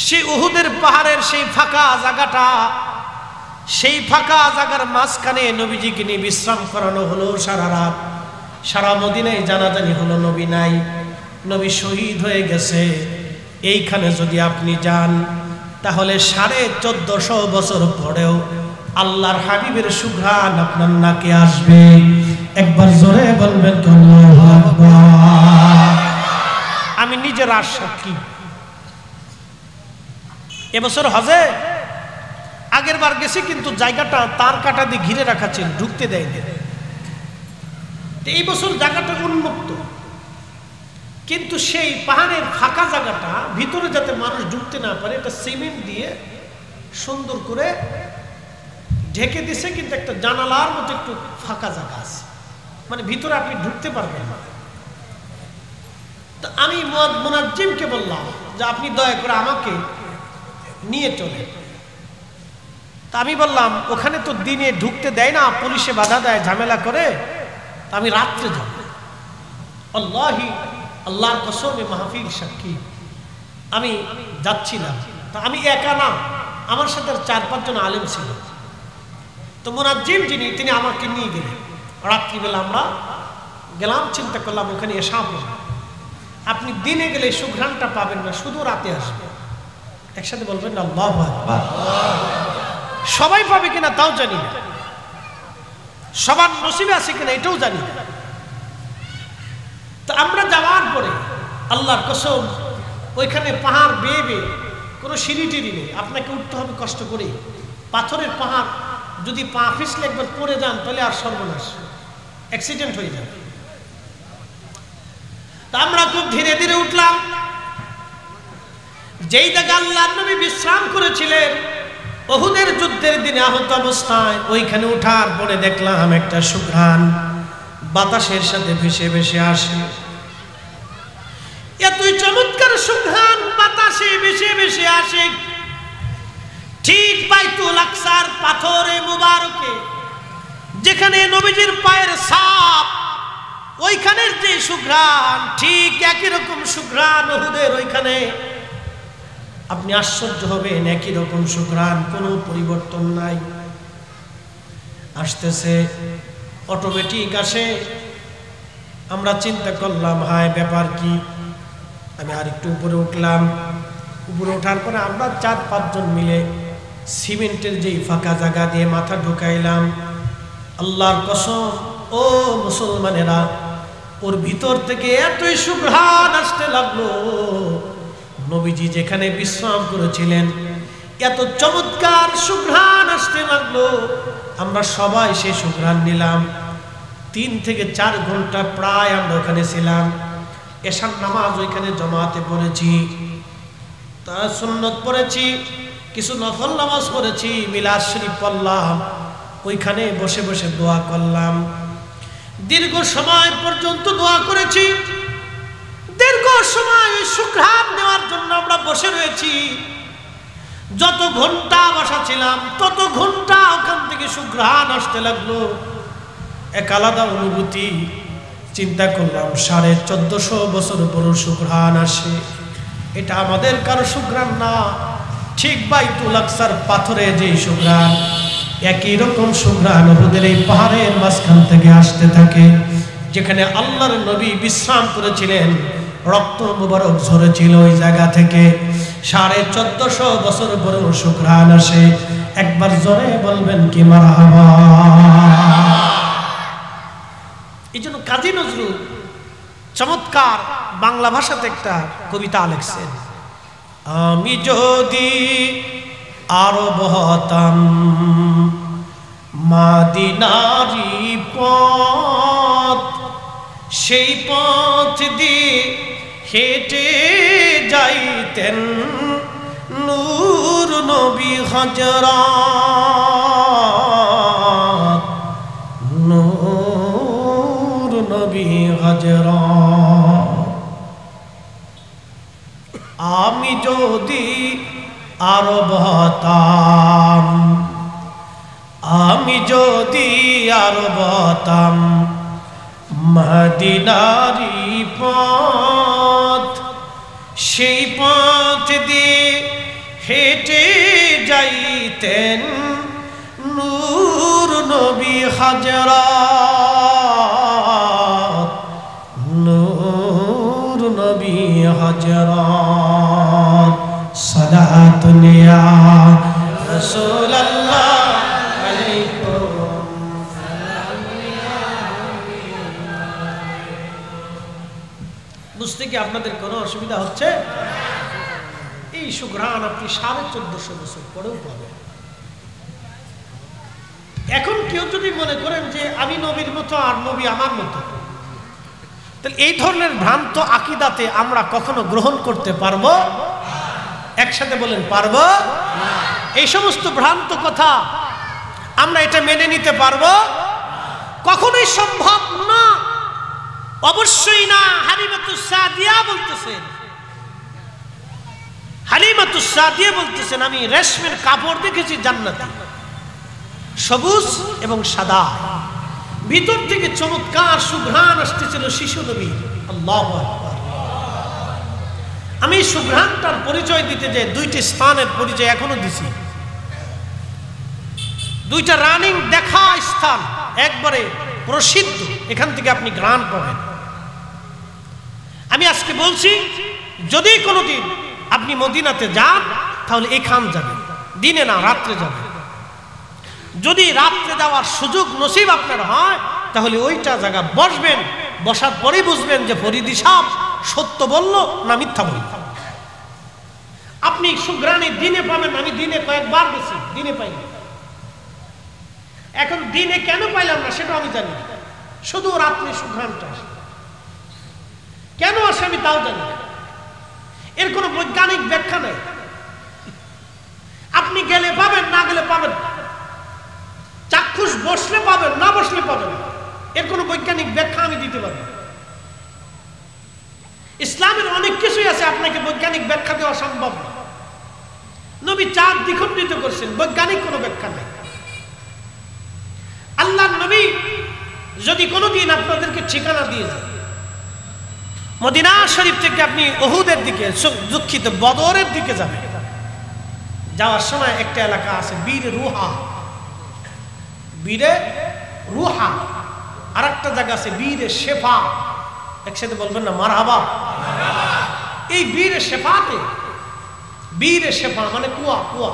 সেই উহুদের পাহাড়ের সেই ফাঁকা জায়গাটা, সেই ফাঁকা জায়গার মাঝখানে নবীজিকে নিয়ে বিশ্রাম করানো হলো সারা রাত। সারা মদিনায় জানাজানি হলো, নবী নাই, নবী শহীদ হয়ে গেছে। এইখানে যদি আপনি যান তাহলে 1450 বছর পরেও আল্লাহর হাবিবের সুঘ্রাণ আপনার নাকে আসবে। একবার জোরে বলবেন তো আল্লাহু আকবার। আমি নিজের আর সাক্ষী। এবছর হজে আগের বার গেছি, কিন্তু জায়গাটা তার কাটা দিয়ে ঘিরে রাখা ছিল, ঢুকতে দেয়নি। এই বছর জায়গাটা উন্মুক্ত, কিন্তু সেই পাহাড়ের ফাঁকা জায়গাটা ভিতরে যাতে মানুষ ঢুকতে না পারে এটা সিমেন্ট দিয়ে সুন্দর করে ঢেকে দিছে, কিন্তু একটা জানালার মতো একটু ফাঁকা জায়গা আছে, মানে ভিতরে আপনি ঢুকতে পারবেন না। তো আমি মুনাজ্জিমকে বললাম যে আপনি দয়া করে আমাকে নিয়ে চলে। তা আমি বললাম ওখানে তো দিনে ঢুকতে দেয় না, পুলিশে বাধা দেয়, ঝামেলা করে, তা আমি রাত্রে যাব। আল্লাহি, আল্লাহর কসমে মাহফিল সাক্ষী, আমি যাচ্ছিলাম। তা আমি একা না, আমার সাথে 4-5 জন আলেম ছিল। তো মুনাজ্জিম যিনি, তিনি আমাকে নিয়ে গেলেন। রাত্রিবেলা আমরা গেলাম, চিন্তা করলাম ওখানে এসা পড়ব। আপনি দিনে গেলে সুঘ্রাণটা পাবেন না, শুধু রাতে আসবে। একসাথে বলবেন না আল্লাহু আকবার। সবাই পাবে কিনা তাও জানি না, সবার নসিবে আছে কিনা এটাও জানি না। তো আমরা যাওয়ার পরে আল্লাহর কসম, ওইখানে পাহাড় বেয়ে বেয়ে, কোনো সিঁড়ি টিড়ি নেই, আপনাকে উঠতে হবে কষ্ট করে। পাথরের পাহাড়, যদি পা পিছলে একবার পড়ে যান তাহলে আর সর্বনাশ, অ্যাক্সিডেন্ট হয়ে যাবে। তা আমরা খুব ধীরে ধীরে উঠলাম। যেই জায়গা আল্লাহর নবী বিশ্রাম করেছিলেন উহুদের যুদ্ধের দিনে আহত অবস্থায়, ওইখানে ওঠার পরে দেখলাম একটা সুঘ্রাণ বাতাসের সাথে ভেসে ভেসে আসে। এতই চমৎকার সুঘ্রাণ বাতাসে ভেসে ভেসে আসে, ঠিক বাইতুল আকসার পাথরে মুবারকে যেখানে নবীজির পায়ের ছাপ, ওইখানের যে সুঘ্রাণ, ঠিক একই রকম সুঘ্রাণ উহুদের ওইখানে। আপনি আশ্চর্য হবেন, একই রকম সুঘ্রাণ, কোনো পরিবর্তন নাই। আসতেছে, অটোমেটিক আসে। আমরা চিন্তা করলাম, হায় ব্যাপার কি। আমি আর একটু উপরে উঠলাম। উপরে ওঠার পরে আমরা 4-5 জন মিলে সিমেন্টের যেই ফাঁকা জায়গা দিয়ে মাথা ঢুকাইলাম। আল্লাহর কসম, ও মুসলমানেরা, ওর ভিতর থেকে এতই সুঘ্রাণ আসতে লাগলো, নবীজি যেখানে বিশ্রাম করেছিলেন এত চমৎকার সুঘ্রাণ আসতে লাগলো। আমরা সবাই সেই সুঘ্রাণ নিলাম। 3 থেকে 4 ঘন্টা প্রায় আমরা ওখানে ছিলাম। এশার নামাজ ওইখানে জমাতে পড়েছি, তার সুন্নত পড়েছি, কিছু নফল নামাজ পড়েছি, মিলাদ শরীফ পড়লাম, ওইখানে বসে বসে দোয়া করলাম। দীর্ঘ সময় পর্যন্ত দোয়া করেছি। দীর্ঘ সময় সুঘ্রাণ নেওয়ার জন্য আমরা বসে রয়েছি। যত ঘন্টা বসা ছিলাম তত ঘন্টা ওখান থেকে সুঘ্রাণ আসতে লাগলো। এক আলাদা অনুভূতি। চিন্তা করলাম, 1450 বছর পর সুঘ্রাণ আসে, এটা আমাদের কারো সুঘ্রাণ না, ঠিক বাইতুল আকসার পাথরে যে সুঘ্রাণ, একই রকম সুঘ্রাণ উহুদের এই পাহাড়ের মাঝখান থেকে আসতে থাকে, যেখানে আল্লাহর নবী বিশ্রাম করেছিলেন, রক্ত মুবারক ঝরেছিল ওই জায়গা থেকে। 1450 বছর পরেও সুঘ্রাণ আসে। একবার জোরে বলবেন কি মারহাবা। এই জন্য কাজী নজরুল চমৎকার বাংলা ভাষাতে একটা কবিতা লিখছেন, আমি যদি আরব হতাম মাদিনারি পথ, সেই পথ দিয়ে হেঁটে যাইতেন নূর নবী হযরত, নূর নবী হযরত। আমি যদি আরব হতাম, আমি যদি আরব হতাম মদিনারি পথ, সেই পথ দিয়ে হেঁটে যাইতেন নূর নবী হযরত, নূর নবী হযরত। সালাতুন ইয়া রাসূলুল্লাহ আলাইকুম, বুঝতে কি আপনাদের কোনো অসুবিধা হচ্ছে? এই সুঘ্রাণ আপনি 1450 বছর পরেও পাবেন। এখন কেউ যদি মনে করেন যে আমি নবীর মতো আর নবী আমার মতো, তাহলে এই ধরনের ভ্রান্ত আকীদাতে আমরা কখনো গ্রহণ করতে পারবো? একসাথে বলেন, পারবো? এই সমস্ত ভ্রান্ত কথা আমরা এটা মেনে নিতে পারবো? কখনোই সম্ভব না, অবশ্যই না। হালিমাতুস সাদিয়া বলতেছেন, হালিমাতুস সাদিয়া বলতেছেন, আমি রেশমের কাপড় দেখেছি জান্নাতে, সবুজ এবং সাদা, ভিতর থেকে চমৎকার সুঘ্রাণ আসতেছিল শিশু নবী। আল্লাহু আকবার। আমি সুঘ্রাণটার পরিচয় দিতে যে 2টি স্থানের পরিচয় এখনো দিছি, 2টা রানিং দেখা স্থান, একবারে প্রসিদ্ধ, এখান থেকে আপনি ঘ্রাণ পাবেন। আমি আজকে বলছি, যদি কোনোদিন আপনি মদিনাতে যান তাহলে এখান যাবেন, দিনে না রাত্রে যাবেন। যদি রাত্রে যাওয়ার সুযোগ নসিব আপনার হয় তাহলে ওইটা জায়গা বসবেন, বসার পরেই বুঝবেন যে ফরিদি সাহেব সত্য বলল না মিথ্যা বলল। আপনি সুঘ্রাণে দিনে পাবেন, আমি দিনে কয়েকবার গেছি, দিনে পাইনি। এখন দিনে কেন পাইলাম না সেটা আমি জানি, শুধু রাত্রে সুঘ্রাণটা আসে। কেন আসে আমি তাও জানি, এর কোনো বৈজ্ঞানিক ব্যাখ্যা নেই। আপনি গেলে পাবেন, না গেলে পাবেন, চাক্ষুষ বসলে পাবেন, না বসলে পাবেন, এর কোনো বৈজ্ঞানিক ব্যাখ্যা আমি দিতে পারি। ইসলামের অনেক কিছুই আছে আপনাকে বৈজ্ঞানিক ব্যাখ্যা দেওয়া সম্ভব না। নবী চাঁদ দ্বিখণ্ডিত করছেন, বৈজ্ঞানিক কোনো ব্যাখ্যা নেই। আল্লাহ নবী যদি কোনোদিন আপনাদেরকে ঠিকানা দিয়ে যায়, মদিনা শরীফ থেকে আপনি উহুদের দিকে, দুঃখিত বদরের দিকে যাবেন, যাওয়ার সময় একটা এলাকা আছে বীরে রুহা, বীরে রুহা, আর একটা জায়গা আছে বীরে শেফা। একসাথে বলবেন না মারহাবা। এই বীরে শেফাতে, বীরে শেফা মানে কুয়া, কুয়া।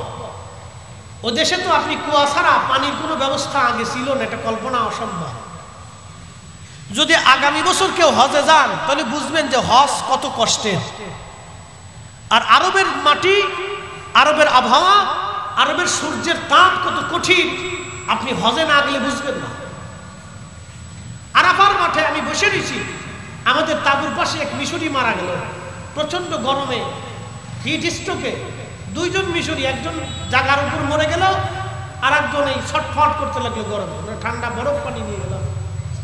ও দেশে তো আপনি কুয়া ছাড়া পানির কোনো ব্যবস্থা আগে ছিল না, এটা কল্পনা অসম্ভব। যদি আগামী বছর কেউ হজে যান তাহলে বুঝবেন যে হজ কত কষ্টের। আর আরবের মাটি, আরবের আবহাওয়া, আরবের সূর্যের তাপ কত কঠিন, আপনি হজে না গেলে বুঝবেন না। আরাফার মাঠে আমি বসে রয়েছি, আমাদের তাঁবুর পাশে এক মিশরি মারা গেল প্রচন্ড গরমে, হিট স্ট্রোকে। দুইজন মিশরি, একজন জায়গার উপর মরে গেল, আর একজন এই ছটফট করতে লাগলো গরমে, ঠান্ডা বরফ পানি নিয়ে গেল।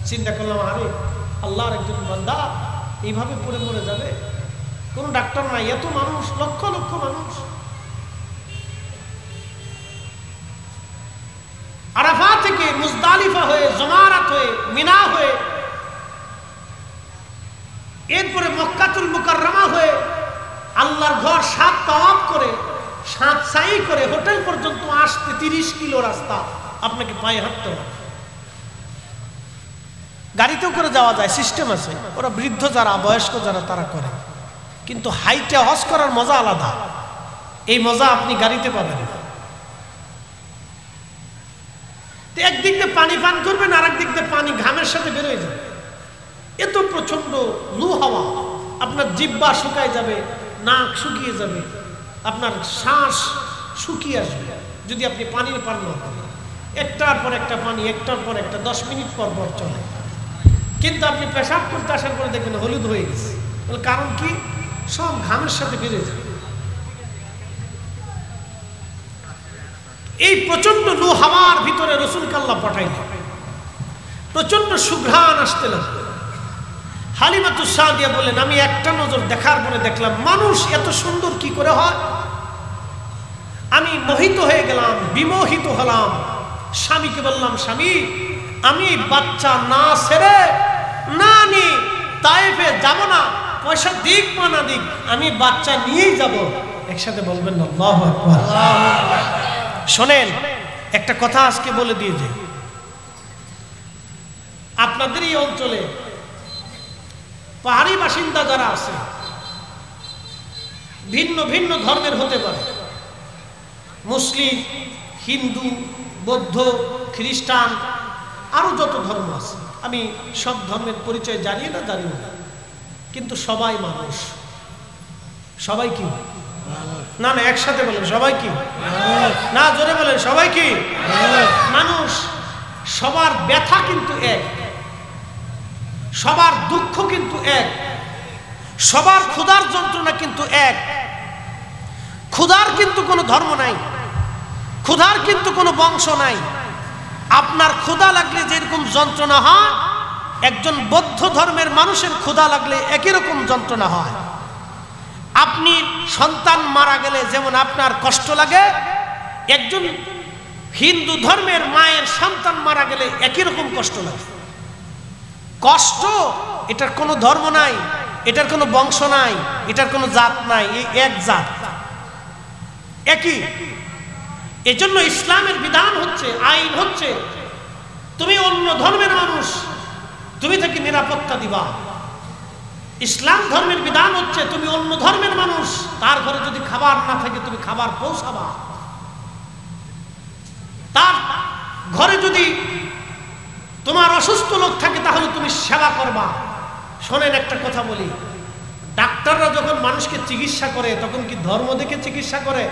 চিন্তা করলাম, আরে আল্লাহর একজন বান্দা এইভাবে পড়ে মরে যাবে, কোন ডাক্তার নাই, এত মানুষ, লক্ষ লক্ষ মানুষ। আরাফা থেকে মুজদালিফা হয়ে, জমারাত হয়ে, মিনা হয়ে, এরপরে মক্কাতুল মুকাররমা হয়ে, আল্লাহর ঘর 7 তাওয়াফ করে, 7 সাই করে হোটেল পর্যন্ত আসতে 30 কিলো রাস্তা আপনাকে পায়ে হাঁটতে হবে। গাড়িতেও করে যাওয়া যায়, সিস্টেম আছে, ওরা বৃদ্ধ যারা, বয়স্ক যারা তারা করে। কিন্তু হাইটে হজ করার মজা আলাদা, এই মজা আপনি গাড়িতে পাবেন না। একদিক দিয়ে পানি পান করবেন, আর একদিক দিয়ে পানি ঘামের সাথে বেরোয় যাবে। এত প্রচন্ড লু হাওয়া, আপনার জিহ্বা শুকায় যাবে, নাক শুকিয়ে যাবে, আপনার শ্বাস শুকিয়ে আসবে যদি আপনি পানির পান না করেন। একটার পর একটা পানি, একটার পর একটা, 10 মিনিট পর পর চলে। কিন্তু আপনি পেশাব করতে আসার পরে দেখবেন হলুদ হয়ে গেছে, কারণ কি? সব ঘামের সাথে বেড়ে যাবে। এই প্রচন্ড লু হাওয়ার ভিতরে রাসূলকে আল্লাহ পাঠাইল, প্রচন্ড সুঘ্রাণ আসতে লাগলো। হালিমাতুস সাদিয়া বলেন, আমি একটা নজর দেখার পরে দেখলাম মানুষ এত সুন্দর কি করে হয়। আমি মোহিত হয়ে গেলাম, বিমোহিত হলাম। স্বামীকে বললাম, স্বামী আমি বাচ্চা না ছেড়ে না নি তায়েফে যাব না, পয়সা দিক বা না দিক, আমি বাচ্চা নিয়েই যাব। একসাথে বলবেন না আল্লাহু আকবার। শোনেন, একটা কথা আজকে বলে দিয়ে যাই, আপনাদের এই অঞ্চলে পাহাড়ি বাসিন্দা যারা আছে, ভিন্ন ভিন্ন ধর্মের হতে পারে, মুসলিম, হিন্দু, বৌদ্ধ, খ্রিস্টান, আরো যত ধর্ম আছে। আমি সব ধর্মের পরিচয় জানি না, জানি না, কিন্তু সবাই মানুষ। সবাই কি? না না, একসাথে বলেন সবাই কি? না, জোরে বলেন সবাই কি? মানুষ। সবার ব্যথা কিন্তু এক, সবার দুঃখ কিন্তু এক, সবার ক্ষুধার যন্ত্রণা কিন্তু এক। ক্ষুধার কিন্তু কোনো ধর্ম নাই, ক্ষুধার কিন্তু কোনো বংশ নাই। আপনার ক্ষুধা লাগলে যেরকম যন্ত্রণা হয়, একজন বৌদ্ধ ধর্মের মানুষের ক্ষুধা লাগলে একই রকম যন্ত্রণা হয়। আপনি সন্তান মারা গেলে যেমন আপনার কষ্ট লাগে, একজন হিন্দু ধর্মের মায়ের সন্তান মারা গেলে একই রকম কষ্ট লাগে। কষ্ট, এটার কোনো ধর্ম নাই, এটার কোনো বংশ নাই, এটার কোনো জাত নাই, এই এক জাত, একই। এজন্য ইসলামের বিধান হচ্ছে, আইন হচ্ছে, তুমি অন্য ধর্মের মানুষ, তুমি তাকে নিরাপত্তা দিবা। ইসলাম ধর্মের বিধান হচ্ছে, তুমি অন্য ধর্মের মানুষ, তার ঘরে যদি খাবার না থাকে তুমি খাবার পৌঁছাবা। তার ঘরে যদি তোমার অসুস্থ লোক থাকে তাহলে তুমি সেবা করবা। শোনেন, একটা কথা বলি, ডাক্তাররা যখন মানুষকে চিকিৎসা করে তখন কি ধর্ম দেখে চিকিৎসা করে,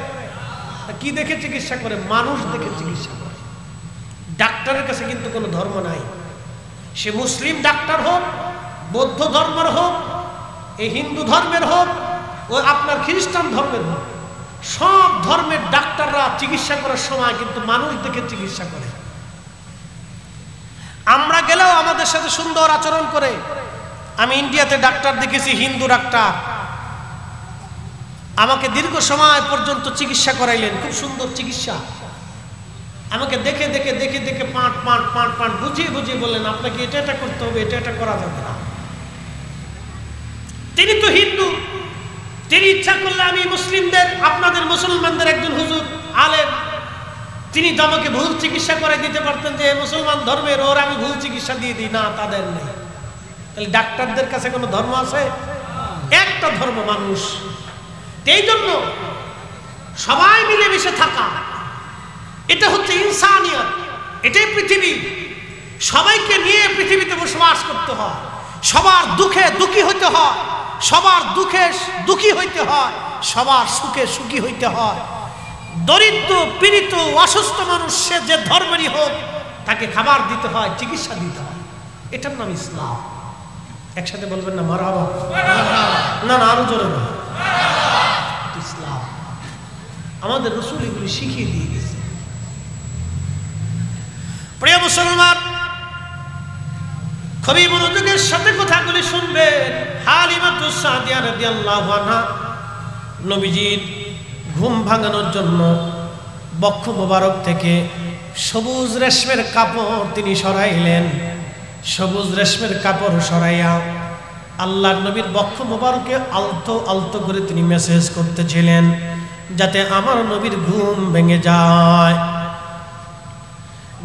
কি দেখে চিকিৎসা করে? মানুষ দেখে চিকিৎসা করে। ডাক্তারের কাছে কিন্তু কোনো ধর্ম নাই। সে মুসলিম ডাক্তার হোক, বৌদ্ধ ধর্মের হোক, এই হিন্দু ধর্মের হোক, ও আপনার খ্রিস্টান ধর্মের হোক, সব ধর্মের ডাক্তাররা চিকিৎসা করার সময় কিন্তু মানুষ দেখে চিকিৎসা করে। আমরা গেলেও আমাদের সাথে সুন্দর আচরণ করে। আমি ইন্ডিয়াতে ডাক্তার দেখেছি, হিন্দু ডাক্তার, আমাকে দীর্ঘ সময় পর্যন্ত চিকিৎসা করাইলেন, খুব সুন্দর চিকিৎসা। আমাকে দেখে দেখে দেখে দেখে পাঁট পাঁট পাঁট পাঁট বুঝিয়ে বুঝিয়ে বললেন আপনাকে এটা এটা করতে হবে, এটা এটা করা যাবে না। তিনি তো হিন্দু, তিনি ইচ্ছা করলে আমি মুসলিমদের, আপনাদের মুসলমানদের একজন হুজুর আলেম, তিনি তো আমাকে ভুল চিকিৎসা করে দিতে পারতেন যে মুসলমান ধর্মের, ওর আমি ভুল চিকিৎসা দিয়ে দিই। না, তাদের নেই। তাহলে ডাক্তারদের কাছে কোনো ধর্ম আছে? একটা ধর্ম, মানুষ। এই জন্য সবাই মিলেমিশে থাকা, এটা হচ্ছে ইনসানিয়ত, এটাই পৃথিবী। সবাইকে নিয়ে পৃথিবীতে বসবাস করতে হয়, সবার দুঃখে দুঃখী হইতে হয়, সবার দুঃখে দুঃখী হইতে হয়, সবার সুখে সুখী হইতে হয়। দরিদ্র পীড়িত অসুস্থ মানুষ সে যে ধর্মেরই হোক, তাকে খাবার দিতে হয়, চিকিৎসা দিতে হয়। এটার নাম ইসলাম। একসাথে বলবেন না মারহাবা? না না, আরো জোরে না। ইসলাম আমাদের রাসূল এগুলি শিখিয়ে দিয়ে গেছে। প্রিয় মুসলমান, খুবই মনোযোগের সাথে কথাগুলি শুনবেন। হালিমাতুস সাদিয়া রাদিয়াল্লাহু আনহা নবীজির ঘুম ভাঙানোর জন্য বক্ষ মোবারক থেকে সবুজ রেশমের কাপড় তিনি সরাইলেন। সবুজ রেশমের কাপড় সরাইয়া আল্লাহর নবীর বক্ষ মোবারকে আলতো আলতো করে তিনি মেসেজ করতেছিলেন যাতে আমার নবীর ঘুম ভেঙে যায়।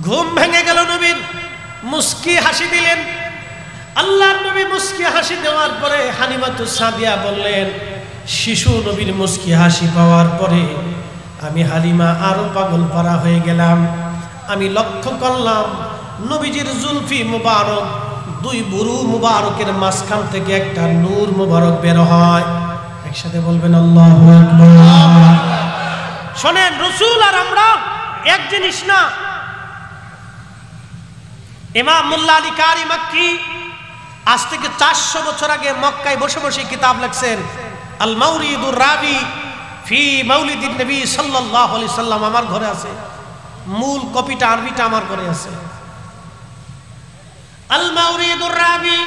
ঘুম ভেঙে গেল, নবীর মুস্কি হাসি দিলেন। আল্লাহর নবী মুস্কি হাসি দেওয়ার পরে হালিমাতুস সাদিয়া বললেন, শিশু নবীর মুস্কি হাসি পাওয়ার পরে আমি হালিমা আরো পাগল পারা হয়ে গেলাম। আমি লক্ষ্য করলাম নবীজির জুলফি মুবারক, দুই বুরু মুবারকের মাঝখান থেকে একটা নূর মুবারক বের হয়। একসাথে বলবেন আল্লাহু আকবার। শোনেন, রাসূল আর আমরা এক জিনিস না। ইমাম মোল্লা আলী কারি মক্কি আজ থেকে 400 বছর আগে মক্কায় বসে বসে কিতাব লিখছেন, আল মাওরিদুর রাবি ফি মাউলিদিন নবী সাল্লাল্লাহু আলাইহি সাল্লাম। আমার ঘরে আছে, মূল কপিটা আরবিটা আমার ঘরে আছে। আল মাওরিদুর রাবি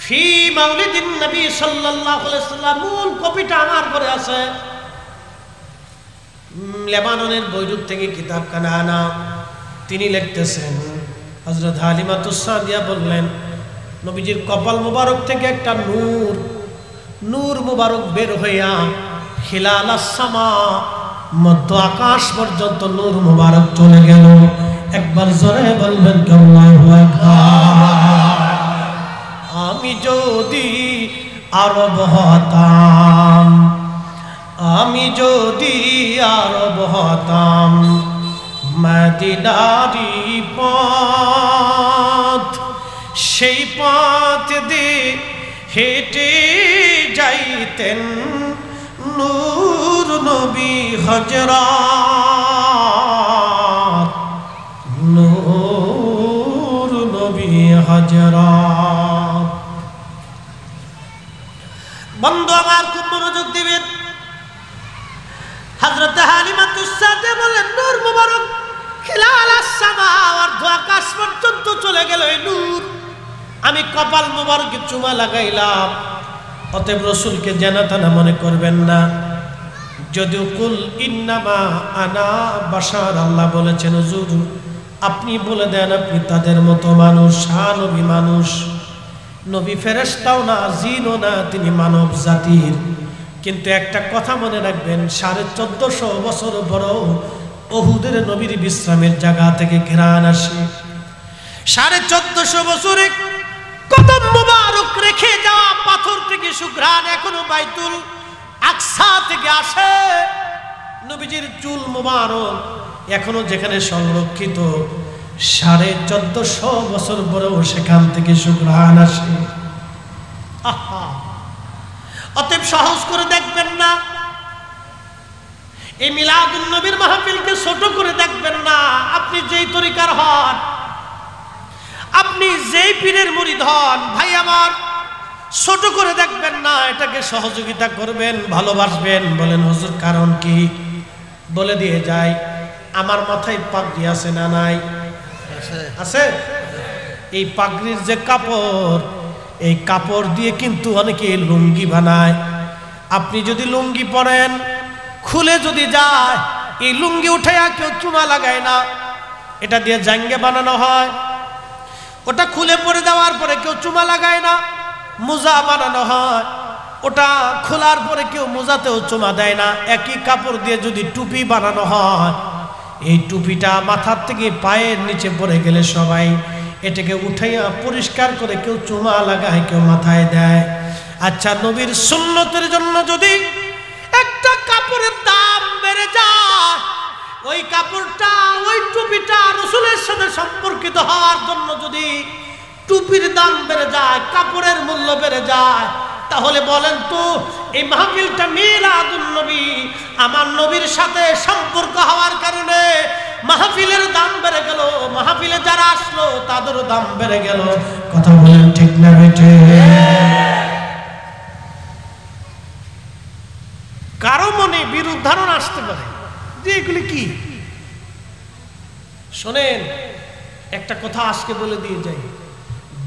ফি মাউলিদিন নবী সাল্লাল্লাহু আলাইহি সাল্লাম, মূল কপিটা আমার ঘরে আছে। লেবাননের বৈরুত থেকে কিতাবখানা আনা। তিনি লিখতেছেন, হযরত হালিমাতুস সাদিয়া বললেন, নবীজির কপাল মুবারক থেকে একটা নূর মুবারক বের হইয়া খিলালাস সামা, মধ্য আকাশ পর্যন্ত নূর মুবারক চলে গেল। একবার জোরে বলবেন আল্লাহু আকবার। আমি যদি আরব হতাম, আমি যদি আরব হতাম, মদিনারি পথ, সেই পথ দিয়ে হেঁটে যাইতেন নূর নবী হযরত, নূর নবী হযরত। বন্ধু আমার, খুব মনোযোগ দিবেন। হযরত হালিমাতুস সাদিয়া বলেন, নূর মুবারক খিলালাস সামা, অর্ধ আকাশ পর্যন্ত চলে গেল এই নূর। আমি কপাল মুবারকে চুমা লাগাইলাম। অতএব রাসূলকে জানাতানা মনে করবেন না। যদিও কুল ইন্নামা আনা বাশার, আল্লাহ বলেছেন হুজুর আপনি বলে দেন আপনি তাদের মতো মানুষ। নবী মানুষ, নবী ফেরেশতাও না, জিনও না, তিনি মানব জাতির। কিন্তু একটা কথা মনে রাখবেন, 1450 বছর পরও উহুদের নবীর বিশ্রামের জায়গা থেকে ঘ্রাণ আসে। 1450 বছরে কদম মুবারক রেখে যাওয়া পাথর থেকে সুঘ্রাণ এখনো বাইতুল আকসা থেকে আসে। নবীজির চুল মুবারক এখনো যেখানে সংরক্ষিত, 1450 বছর পরেও সেখান থেকে সুঘ্রাণ আসে। আহা, অতএব সহজ করে দেখবেন না, এই মিলাদুন নবীর মাহফিলকে ছোট করে দেখবেন না। আপনি যেই তরিকার হন, আপনি যেই পীরের মুরিদ হন, ভাই আমার, ছোট করে দেখবেন না, এটাকে সহযোগিতা করবেন, ভালোবাসবেন। বলেন হুজুর কারণ কি? বলে দিয়ে যাই, আমার মাথায় পাগড়ি আছে না নাই? আছে। এই পাগড়ির যে কাপড়, এই কাপড় দিয়ে কিন্তু অনেকে লুঙ্গি বানায়। আপনি যদি লুঙ্গি পরেন, খুলে যদি যায়, এই লুঙ্গি উঠাইয়া কেউ চুমা লাগায় না, এটা দিয়ে জাঙ্গে বানানো হয়। ওটা খুলে পরে দেওয়ার পরে কেউ চুমা লাগায় না, মোজা বানানো হয়। ওটা খোলার পরে কেউ মোজাতেও চুমা দেয় না। একই কাপড় দিয়ে যদি টুপি বানানো হয়, এই টুপিটা মাথার থেকে পায়ের নিচে পড়ে গেলে সবাই এটাকে উঠাইয়া পরিষ্কার করে কেউ চুমা লাগায়, কেউ মাথায় দেয়। আচ্ছা, নবীর সুন্নতের জন্য যদি একটা কাপড়ের দাম বেড়ে যায়, ওই কাপড়টা, ওই টুপিটা রাসূলের সাথে সম্পর্কিত হওয়ার জন্য যদি টুপির দাম বেড়ে যায়, কাপড়ের মূল্য বেড়ে যায়, তাহলে বলেন তো এই মাহফিলটা মিলাদুন নবী আমার নবীর সাথে সম্পর্ক হওয়ার কারণে মাহফিলের দাম বেড়ে গেল, মাহফিলে যারা আসলো তাদেরও দাম বেড়ে গেল। কথা বলেন ঠিক না বেঠে? কারো মনে বিরূপ ধারণা আসতে পারে যে এগুলি কি। শোনেন, একটা কথা আজকে বলে দিয়ে যাই,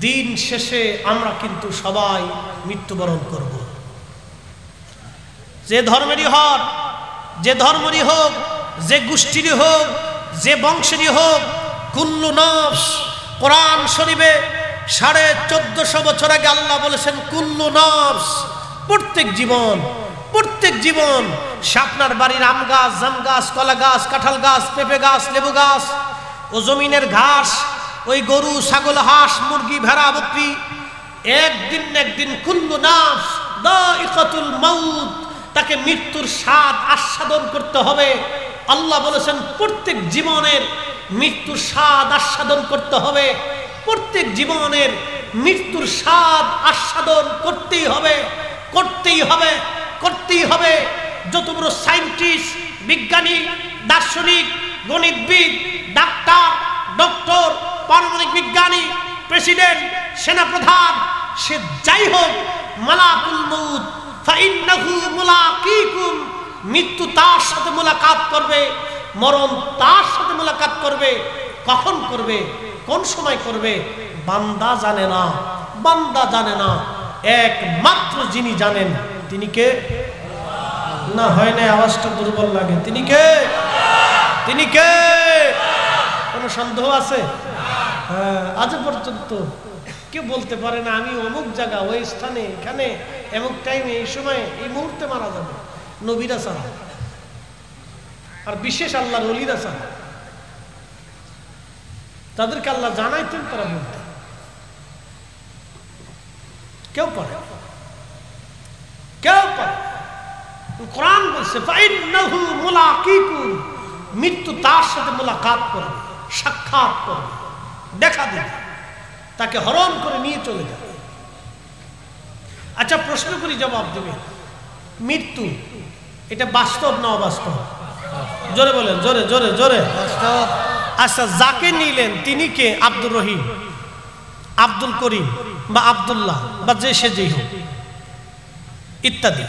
দিন শেষে আমরা কিন্তু সবাই মৃত্যুবরণ করব। যে ধর্মেরই হক, যে ধর্মেরই হোক, যে গোষ্ঠীরই হোক, যে বংশেরই হোক, কুল্লু নফস, কোরআন শরীফে 1450 বছর আগে আল্লাহ বলেছেন কুল্লু নফস, প্রত্যেক জীবন, প্রত্যেক জীবন। সে আপনার বাড়ির আম গাছ, জাম গাছ, কলা গাছ, কাঁঠাল গাছ, পেঁপে গাছ, লেবু গাছ, ও জমিনের ঘাস, ওই গরু, ছাগল, হাঁস, মুরগি, ভেড়া, বকরি, একদিন না একদিন কুল্লু নাফস দাইকাতুল মাউত, তাকে মৃত্যুর স্বাদ আস্বাদন করতে হবে। আল্লাহ বলেছেন প্রত্যেক জীবনের মৃত্যুর স্বাদ আস্বাদন করতে হবে, প্রত্যেক জীবনের মৃত্যুর স্বাদ আস্বাদন করতেই হবে, করতেই হবে, করতেই হবে। যত বড় সায়েন্টিস্ট, বিজ্ঞানী, দার্শনিক, গণিতবিদ, ডাক্তার, ডক্টর, পারমাণবিক বিজ্ঞানী, প্রেসিডেন্ট, সেনাপ্রধান, সে যাই হোক, মালাকুল মউত ফাইন্নাহু মুলাকিকুম, মৃত্যু তার সাথে মুলাকাত করবে, মরণ তার সাথে মুলাকাত করবে। কখন করবে, কোন সময় করবে, বান্দা জানে না, বান্দা জানে না। একমাত্র যিনি জানেন তিনি কে? না হয় না, আওয়াজটা দুর্বল লাগে। তিনি কে? তিনি কে? কোনো সন্দেহ আছে? হ্যাঁ, আজ পর্যন্ত কেউ বলতে পারে না আমি অমুক জায়গা, ওই স্থানে, এখানে, এমুক টাইমে, এই সময়, এই মুহূর্তে মারা যাবে। নবীরা ছাড়া, আর বিশেষ আল্লাহর ওলিরা ছাড়া, তাদেরকে আল্লাহ জানাইতেন, তারা বলতেন। কেউ পারে, কেউ পারে। কোরআন বলছে ফাইন্নাহু মুলাকিকুম, মৃত্যু তার সাথে মুলাকাত করবে, সাক্ষাৎ করবে, দেখা দেবে, তাকে হরণ করে নিয়ে চলে যাবে। আচ্ছা, প্রশ্ন করি, জবাব দেবে। মৃত্যু এটা বাস্তব না অবাস্তব? জোরে বলেন, জোরে জোরে জোরে। বাস্তব। আচ্ছা, যাকে নিলেন তিনি কে? আব্দুর রহিম, আব্দুল করিম বা আব্দুল্লাহ বা যে সে যেই হোক ইত্যাদি।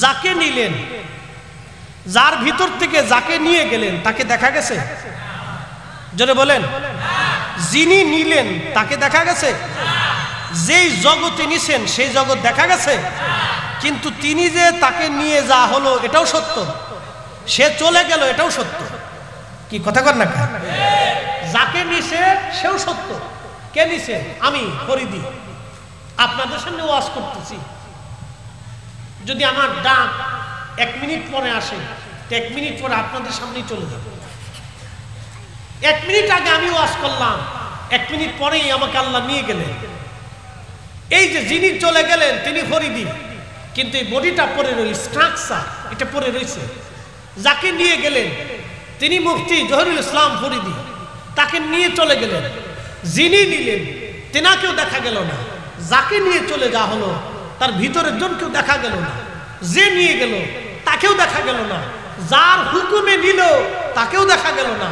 যাকে নিলেন, যার ভিতর থেকে যাকে নিয়ে গেলেন তাকে দেখা গেছে? জোরে বলেন। যিনি নিলেন তাকে দেখা গেছে? যেই জগতে নিছেন সেই জগৎ দেখা গেছে? কিন্তু তিনি যে তাকে নিয়ে যা হলো এটাও সত্য, সে চলে গেল এটাও সত্য। কি কথা কর না? যাকে নিছে সেও সত্য। কে নিছে? আমি ফরিদি আপনাদের সামনে ওয়াজ করতেছি। যদি আমার ডাক 1 মিনিট পরে আসে, 1 মিনিট পরে আপনাদের সামনেই চলে যাবে। 1 মিনিট আগে আমি ওয়াজ করলাম, 1 মিনিট পরেই আমাকে আল্লাহ নিয়ে গেলেন। এই যে যিনি চলে গেলেন তিনি ফরিদি, কিন্তু এই বডিটা পরে রইল, স্ট্রাকচার এটা পরে রয়েছে। যাকে নিয়ে গেলেন তিনি মুফতি জহিরুল ইসলাম ফরিদি, তাকে নিয়ে চলে গেলেন। যিনি নিলেন তেনাকেও দেখা গেল না, যাকে নিয়ে চলে যা হলো এটাও সত্য। সে চলে গেল এটাও সত্য। কিন্তু এই বডিটা পরে রইল, স্ট্রাকচার এটা পরে রয়েছে। যাকে নিয়ে গেলেন তিনি মুফতি জহিরুল ইসলাম ফরিদি, তাকে নিয়ে চলে গেলেন। যিনি নিলেন তেনাকেও দেখা গেল না, তার ভিতরের জন কেউ দেখা গেল না, যে নিয়ে গেল তাকেও দেখা গেল না, যার হুকুমে নিল তাকেও দেখা গেল না,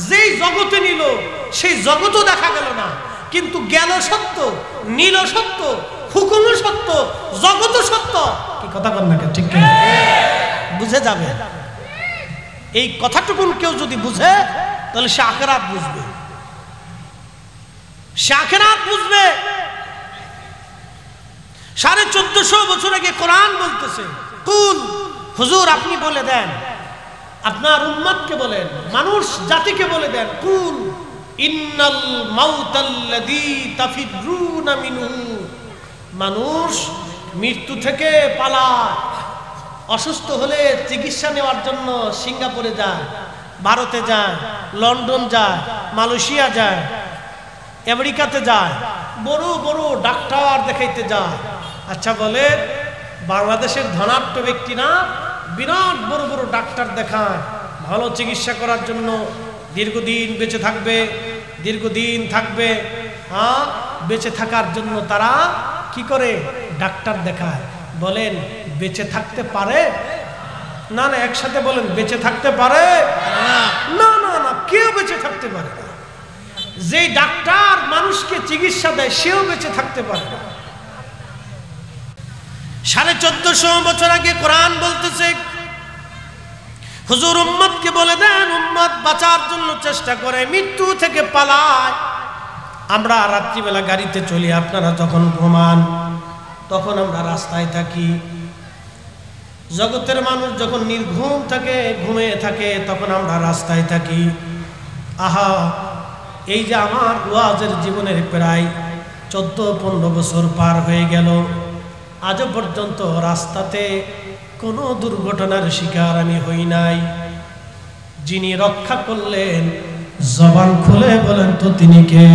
যেই জগতে নিল সেই জগতও দেখা গেল না। কিন্তু গেল সত্য, নিল সত্য, হুকুমও সত্য, জগতও সত্য। কি কথা বল না, ঠিক কিনা? বুঝে যাবে। এই কথাটুকুন কেউ যদি বুঝে তাহলে সে আখিরাত বুঝবে, সে আখিরাত বুঝবে। 1450 বছর আগে কোরআন বলতেছে, কুল, হুজুর আপনি বলে দেন, আপনার উম্মতকে বলেন, মানুষ জাতিকে বলে দেন, কুল ইন্নাল মাউতাল্লাযী তাফিরুনা মিনহু, মানুষ মৃত্যু থেকে পালায়। অসুস্থ হলে চিকিৎসা নেওয়ার জন্য সিঙ্গাপুরে যায়, ভারতে যায়, লন্ডন যায়, মালয়েশিয়া যায়, আমেরিকাতে যায়, বড় বড় ডাক্তার দেখাইতে যায়। আচ্ছা বলে, বাংলাদেশের ধনাঢ্য ব্যক্তি না বিরাট বড় বড় ডাক্তার দেখায় ভালো চিকিৎসা করার জন্য, দীর্ঘদিন বেঁচে থাকবে, দীর্ঘদিন থাকবে। হ্যাঁ, বেঁচে থাকার জন্য তারা কি করে? ডাক্তার দেখায়। বলেন বেঁচে থাকতে পারে? না না, একসাথে বলেন, বেঁচে থাকতে পারে? না না না, কেউ বেঁচে থাকতে পারে না। যে ডাক্তার মানুষকে চিকিৎসা দেয় সেও বেঁচে থাকতে পারে না। 1450 বছর আগে কোরআন বলতেছে, হুজুর উম্মতকে বলে দেন, উম্মত বাঁচার জন্য চেষ্টা করে, মৃত্যু থেকে পালায়। আমরা রাত্রিবেলা গাড়িতে চলি, আপনারা যখন ঘুমান তখন আমরা রাস্তায় থাকি। জগতের মানুষ যখন নির্ঘুম থাকে, ঘুমিয়ে থাকে, তখন আমরা রাস্তায় থাকি। আহা, এই যে আমার ওয়াজের জীবনের প্রায় 14-15 বছর পার হয়ে গেল, আজও পর্যন্ত রাস্তাতে কোনো দুর্ঘটনার শিকার আমি হই নাই। যিনি রক্ষা করলেন, জবান খুলে বলেন তো তিনি কে?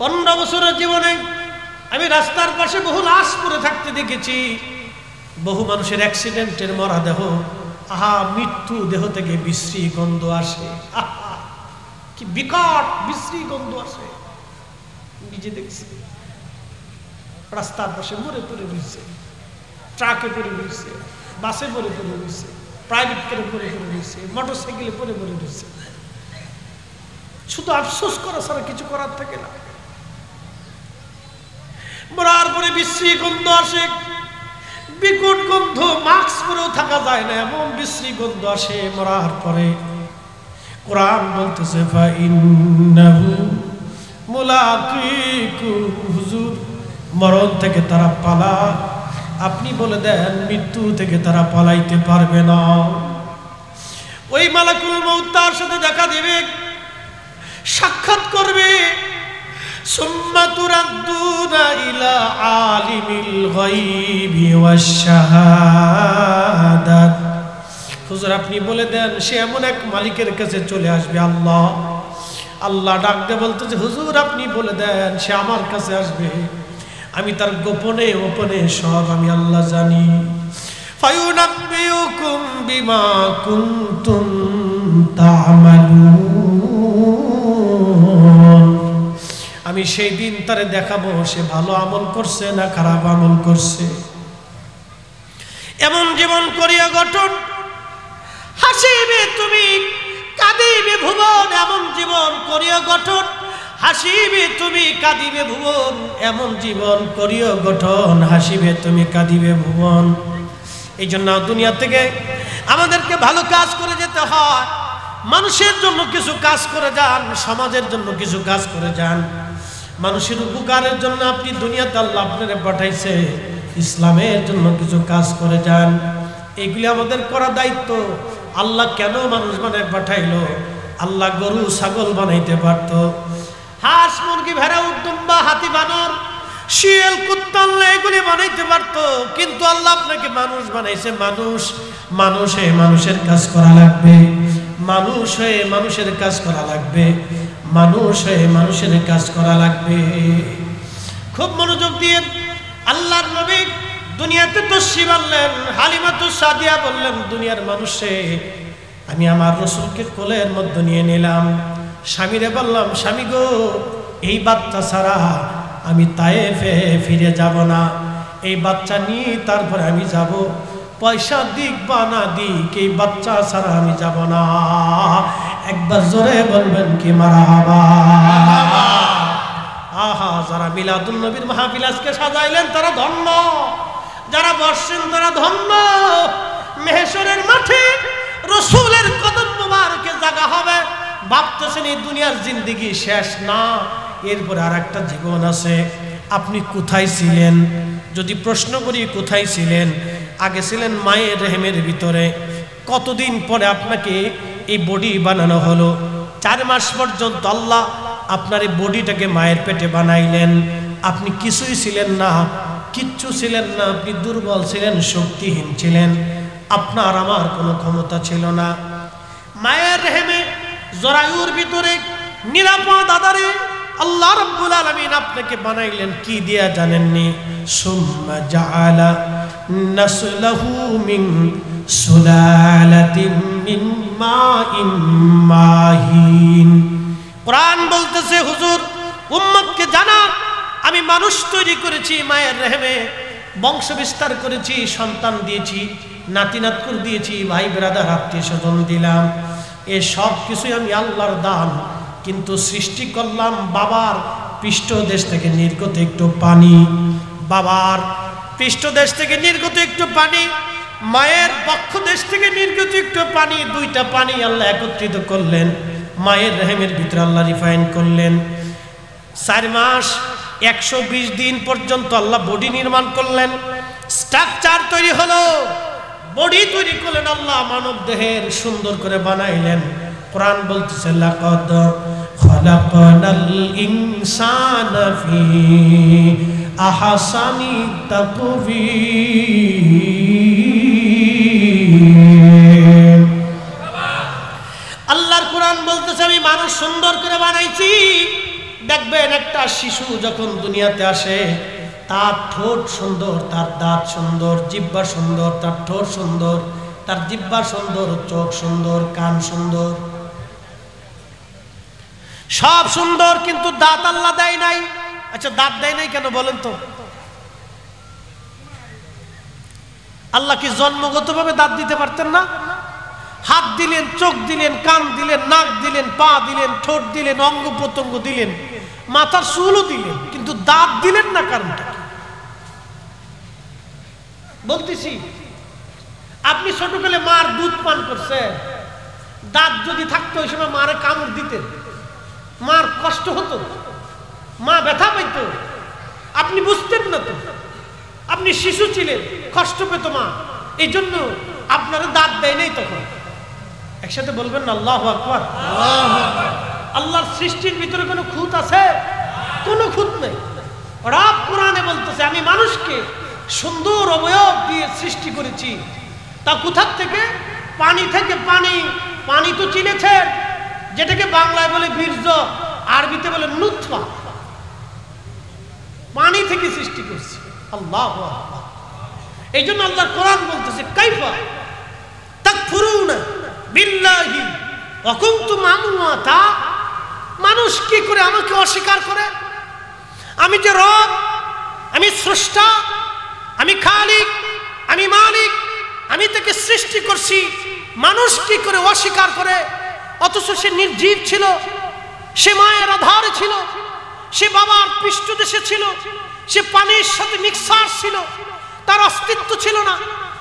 15 বছরের জীবনে আমি রাস্তার পাশে বহু লাশ পড়ে থাকতে দেখেছি, বহু মানুষের অ্যাক্সিডেন্টের মরা দেহ। আহা, মৃত্যু দেহ থেকে বিশ্রী গন্ধ আসে। আহা, কি বিকট বিশ্রী গন্ধ আসে। নিজে দেখছি রাস্তার পাশে মরে পড়ে রয়েছে, ট্রাকে পড়ে রয়েছে, বাসে পড়ে পড়ে রয়েছে, প্রাইভেট কারে পড়ে পড়ে রয়েছে, মোটর সাইকেলে পড়ে পড়ে রয়েছে। শুধু আফসোস করা ছাড়া কিছু করার থাকে না। মরার পরে বিশ্রী গন্ধ আসে, বিকট গন্ধ, মাস্ক পরেও থাকা যায় না, এমন বিশ্রী গন্ধ আসে মরার পরে। কোরআন বলতেছে, ফাইন্নাহু মুলাকিকুম, হুজুর মরণ থেকে তারা পালায়। আপনি বলে দেন, মৃত্যু থেকে তারা পালাইতে পারবে না। ওই মালাকুল মউত তার সাথে দেখা দেবে, সাক্ষাৎ করবে। সুম্মা তুরাদ্দুনা ইলা আলিমিল গায়বি ওয়াশ শাহাদাত, হুজুর আপনি বলে দেন, সে এমন এক মালিকের কাছে চলে আসবে, আল্লাহ। আল্লাহ ডাক দিয়ে বলতেছে, হুজুর আপনি বলে দেন, সে আমার কাছে আসবে, আমি তার গোপনে গোপনে সব আমি আল্লাহ জানি। ফায়ুনাব্বিউকুম বিমা কুনতুম তা'মালুন, আমি সেই দিন তারে দেখাবো সে ভালো আমল করছে না খারাপ আমল করছে। এমন জীবন করিয়া গঠন, হাসিবে তুমি কাঁদিবে ভুবন, এমন জীবন করিয়া গঠন, হাসিবে তুমি কাঁদিবে ভুবন, এমন জীবন করিও গঠন, হাসিবে তুমি কাঁদিবে ভুবন। এই জন্য দুনিয়া থেকে আমাদেরকে ভালো কাজ করে যেতে হয়। মানুষের জন্য কিছু কাজ করে যান, সমাজের জন্য কিছু কাজ করে যান। মানুষের উপকারের জন্য আপনি দুনিয়াতে আল্লাহ আপনারে পাঠাইছে, ইসলামের জন্য কিছু কাজ করে যান। এগুলি আমাদের করা দায়িত্ব। আল্লাহ কেন মানুষ বানায় পাঠাইলো? আল্লাহ গরু ছাগল বানাইতে পারত, হাঁস মুরগি ভেড়া উট দুম্বা হাতি বানর শিয়াল কুত্তা এগুলি বানাইতে পারতো, কিন্তু আল্লাহ আপনাকে মানুষ বানাইছে। মানুষ হয়ে মানুষের কাজ করা লাগবে, মানুষ হয়ে মানুষের কাজ করা লাগবে, মানুষ হয়ে মানুষের কাজ করা লাগবে। খুব মনোযোগ দিয়ে আল্লাহর নবী দুনিয়াতে তশরিফ আনলেন। হালিমাতুস সাদিয়া বললেন, দুনিয়ার মানুষে আমি আমার রসুলকে কোলের মধ্যে নিয়ে নিলাম। স্বামীরে বললাম, স্বামী গো, এই বাচ্চা ছাড়া আমি তায়েফে ফিরে যাব না, এই বাচ্চা নিয়ে তারপরে আমি যাব, পয়সা দিক বা না দিক এই বাচ্চা ছাড়া আমি যাব না। একবার জোরে বলবেন কি মারহাবা। আহা, যারা মিলাদুন নবীর মাহফিল আজকে সাজাইলেন তারা ধন্য, যারা বসছেন তারা ধন্য। মেহেশরের মাঠে রাসূলের কদম মোবারকে জায়গা হবে। ভাবতেছেন এই দুনিয়ার জিন্দেগি শেষ না, এরপরে আর একটা জীবন আছে। আপনি কোথায় ছিলেন? যদি প্রশ্ন করি কোথায় ছিলেন? আগে ছিলেন মায়ের রেহেমের ভিতরে। কতদিন পরে আপনাকে এই বডি বানানো হলো? 4 মাস পর্যন্ত আল্লাহ আপনার এই বডিটাকে মায়ের পেটে বানাইলেন। আপনি কিছুই ছিলেন না, কিচ্ছু ছিলেন না, আপনি দুর্বল ছিলেন, শক্তিহীন ছিলেন, আপনার আমার কোনো ক্ষমতা ছিল না। মায়ের রেহেমে জরায়ুর ভিতরে নিরাপদ আধারে আল্লাহ রাব্বুল আলামিন আপনাকে বানাইলেন কি দিয়া জানেননি? সুম্মা জাআলা নাসলাহু মিন সুলালাতিন মিন মাইন মাহিন। কোরআন বলতেছে, হুজুর উম্মতকে জানান আমি মানুষ তৈরি করেছি মায়ের রেহেমে, বংশ বিস্তার করেছি, সন্তান দিয়েছি, নাতি নাতকুর দিয়েছি, ভাই ব্রাদার আত্মীয় স্বজন দিলাম, এ সব কিছুই আমি আল্লাহর দান। কিন্তু সৃষ্টি করলাম বাবার পৃষ্ঠদেশ থেকে নির্গত একটু পানি, বাবার পৃষ্ঠদেশ থেকে নির্গত একটু পানি, মায়ের বক্ষ দেশ থেকে নির্গত একটু পানি, দুইটা পানি আল্লাহ একত্রিত করলেন, মায়ের রেহেমের ভিতরে আল্লাহ রিফাইন করলেন। 4 মাস 120 দিন পর্যন্ত আল্লাহ বডি নির্মাণ করলেন, স্ট্রাকচার তৈরি হলো, বডি তৈরি করলেন আল্লাহ, মানব দেহের সুন্দর করে বানাইলেন। কোরআন বলতেছে, লাকাদ খালাকনাল ইনসানা ফি আহসানি তাকওয়িম। আল্লাহর কোরআন বলতেছে আমি মানুষ সুন্দর করে বানাইছি। দেখবেন একটা শিশু যখন দুনিয়াতে আসে, তার ঠোঁট সুন্দর, তার দাঁত সুন্দর, জিহ্বা সুন্দর, তার ঠোঁট সুন্দর, তার জিহ্বা সুন্দর, চোখ সুন্দর, কান সুন্দর, সব সুন্দর, কিন্তু দাঁত আল্লাহ দেয় নাই। আচ্ছা, দাঁত দেয় নাই কেন বলেন তো? আল্লাহ কি জন্মগতভাবে দাঁত দিতে পারতেন না? হাত দিলেন, চোখ দিলেন, কান দিলেন, নাক দিলেন, পা দিলেন, ঠোঁট দিলেন, অঙ্গ প্রত্যঙ্গ দিলেন, মাথার চুলও দিলেন, কিন্তু দাঁত দিলেন না। কারণটা কি বলতেছি? আপনি ছোটকালে মার দুধ পান করছেন, দাঁত যদি থাকতো ওই সময় মারে কামড় দিতেন, মার কষ্ট হতো, মা ব্যথা পাইতো, আপনি বুঝতেন না তো, আপনি শিশু ছিলেন, কষ্ট পেত মা, এই জন্য আপনারা দাঁত দেয় নাই তখন। একসাথে বলবেন না আল্লাহু আকবার। আল্লাহর সৃষ্টির ভিতরে কোনো খুঁত আছে? কোনো খুঁত নেই। রব কোরআনে বলতেছে আমি মানুষকে সুন্দর অবয়ব দিয়ে সৃষ্টি করেছি। তা কোথার থেকে? পানি থেকে। পানি, পানি তো চিনেছেন, যেটাকে বাংলায় বলে বীর্য, আরবিতে বলে নুতফা। পানি থেকে সৃষ্টি করছি। আল্লাহু আকবার। এই জন্য আল্লাহর কোরআন বলতেছে কাইফা তাকফুরুনা বিল্লাহি ওয়া কুনতুম আমওয়াতা। মানুষ কি করে আমাকে অস্বীকার করে? আমি যে রব, আমি স্রষ্টা, আমি খালিক, আমি মালিক, আমি তাকে সৃষ্টি করছি, মানুষ কি করে অস্বীকার করে? অথচ সে নির্জীব ছিল, সে মায়ের আধারে ছিল, সে বাবার পৃষ্ঠদেশে ছিল, সে পানির সাথে মিক্সার ছিল, তার অস্তিত্ব ছিল না,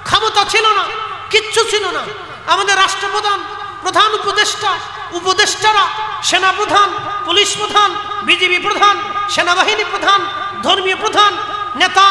ক্ষমতা ছিল না, কিচ্ছু ছিল না। আমাদের রাষ্ট্রপ্রধান, প্রধান উপদেষ্টা, উপদেষ্টারা, সেনা প্রধান, পুলিশ প্রধান, বিজিবি প্রধান, সেনাবাহিনী প্রধান, ধর্মীয় প্রধান, নেতা,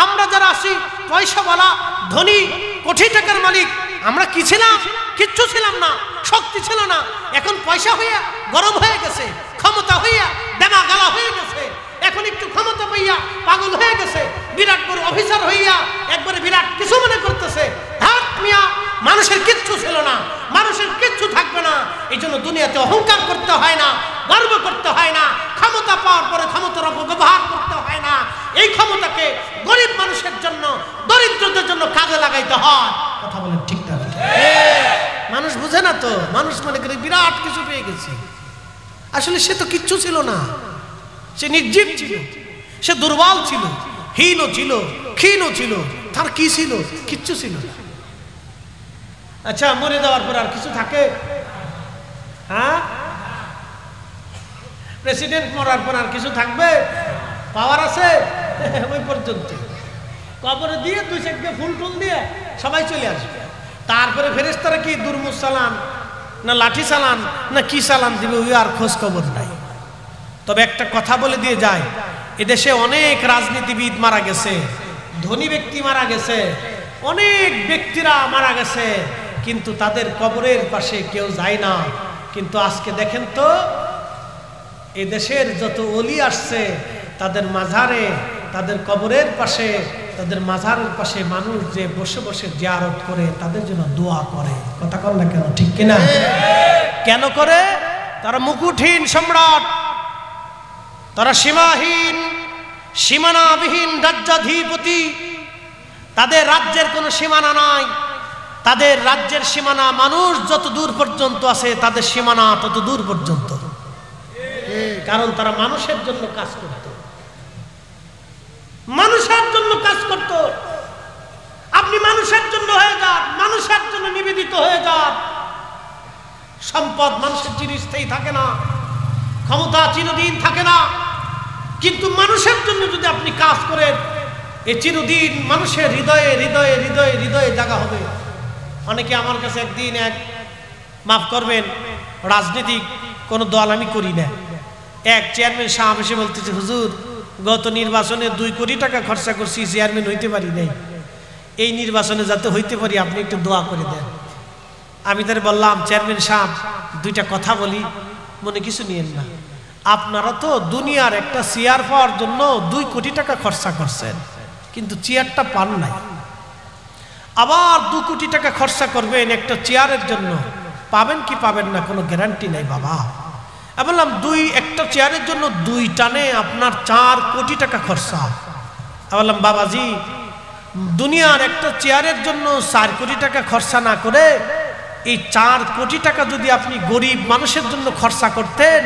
আমরা যারা আছি পয়সাওয়ালা, ধনী, কোটি টাকার মালিক, আমরা কি ছিলাম? কিচ্ছু ছিলাম না, শক্তি ছিল না। এখন পয়সা হইয়া গরম হয়ে গেছে, ক্ষমতা হইয়া দেমা গালা হয়ে গেছে, এখন একটু ক্ষমতা পাইয়া পাগল হয়ে গেছে, বিরাট বড় অফিসার হইয়া একবারে বিরাট কিছু মনে করতেছে। ধাত মিয়া, মানুষের কিচ্ছু ছিল না, মানুষের কিচ্ছু থাকবে না। এই জন্য দুনিয়াতে অহংকার করতে হয় না, গর্ব করতে হয় না, ক্ষমতা পাওয়ার পরে ক্ষমতার অপব্যবহার করতে হয় না। এই ক্ষমতাকে গরিব মানুষের জন্য, দরিদ্রদের জন্য কাজে লাগাইতে হয়। কথা বলেন ঠিক না? মানুষ বুঝে না তো, মানুষ মনে করে বিরাট কিছু পেয়ে গেছে। আসলে সে তো কিচ্ছু ছিল না, সে নির্জীব ছিল, সে দুর্বল ছিল, হীন ছিল, ক্ষীণ ছিল, তার কি ছিল? কিচ্ছু ছিল না। আচ্ছা, মরে যাওয়ার পর আর কিছু থাকে? হ্যাঁ, প্রেসিডেন্ট মরার পর আর কিছু থাকবে? পাওয়ার আছে? ওই পর্যন্ত কবরে দিয়ে দুই চারটে ফুল টুল দিয়ে সবাই চলে আসবে। তারপরে ফেরেশতারা কি দুর্মুখ চালান না লাঠি চালান না কি চালান দিবে, ওই আর খোঁজ খবর নাই। তবে একটা কথা বলে দিয়ে যায়, এদেশে অনেক রাজনীতিবিদ মারা গেছে, ধনী ব্যক্তি মারা গেছে, অনেক ব্যক্তিরা মারা গেছে, কিন্তু তাদের কবরের পাশে কেউ যায় না। কিন্তু আজকে দেখেন তো, এদেশের যত ওলি আসছে তাদের মাজারে, তাদের কবরের পাশে, তাদের মাজারের পাশে মানুষ যে বসে বসে জিয়ারত করে, তাদের জন্য দোয়া করে। কথা কন না কেন? ঠিক কিনা? কেন করে? তারা মুকুটহীন সম্রাট, তারা সীমাহীন সীমানাবিহীন রাজ্যাধিপতি। তাদের রাজ্যের কোনো সীমানা নাই, তাদের রাজ্যের সীমানা মানুষ যত দূর পর্যন্ত আছে, তাদের সীমানা তত দূর পর্যন্ত। কারণ তারা মানুষের জন্য কাজ করত, মানুষের জন্য কাজ করত। আপনি মানুষের জন্য হয়ে যান, মানুষের জন্য নিবেদিত হয়ে যান। সম্পদ মানুষের চিরস্থায়ী থাকে না, ক্ষমতা চিরদিন থাকে না, কিন্তু মানুষের জন্য যদি আপনি কাজ করেন, এই চিরদিন মানুষের হৃদয়ে হৃদয়ে হৃদয়ে হৃদয়ে জায়গা হবে। অনেকে আমার কাছে একদিন মাফ করবেন, রাজনৈতিক কোনো দল আমি করি না, এক চেয়ারম্যান সাহেব এসে বলতেছে, হুজুর গত নির্বাচনে 2 কোটি টাকা খরচা করছি, চেয়ারম্যান হইতে পারি নাই, এই নির্বাচনে যাতে হইতে পারি আপনি একটু দোয়া করে দেন। আমি তার বললাম, চেয়ারম্যান সাহেব 2টা কথা বলি, মনে কিছু নিয়েন না। আপনারা তো দুনিয়ার একটা চেয়ার পাওয়ার জন্য 2 কোটি টাকা খরচা করছেন, কিন্তু চেয়ারটা পান নাই। আবার 2 কোটি টাকা খরচা করবেন একটা চেয়ারের জন্য, পাবেন কি পাবেন না কোনো গ্যারান্টি নাই বাবা। আমি বললাম, একটা চেয়ারের জন্য 2 টানে আপনার 4 কোটি টাকা খরচা। আমি বললাম, বাবাজি দুনিয়ার একটা চেয়ারের জন্য 4 কোটি টাকা খরচা না করে এই 4 কোটি টাকা যদি আপনি গরিব মানুষের জন্য খরচা করতেন,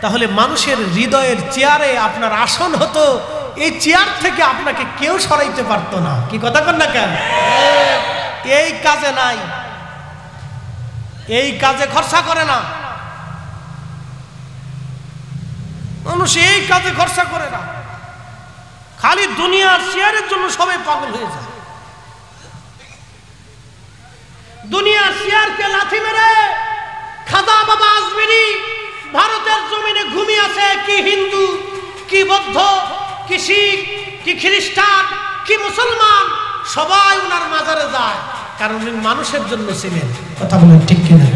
তাহলে মানুষের হৃদয়ের চেয়ারে আপনার আসন হতো, এই চেয়ার থেকে আপনাকে কেউ সরাইতে পারতো না। কি কথা কন না কেন? এই কাজে নাই, এই কাজে খরচা করে না মানুষ, এই কাজে খরচা করে না। খালি দুনিয়ার চেয়ারের জন্য সবাই পাগল হয়ে যায়। দুনিয়ার চেয়ারকে লাথি মেরে খাজা বাবা আজমিরি ভারতের জমিনে ঘুমিয়ে আছে। কি হিন্দু, কি বৌদ্ধ, কি শিখ, কি খ্রিস্টান, কি মুসলমান, সবাই ওনার মাজারে যায়, কারণ উনি মানুষের জন্য ছিলেন। কথা বলেন ঠিক কিনা?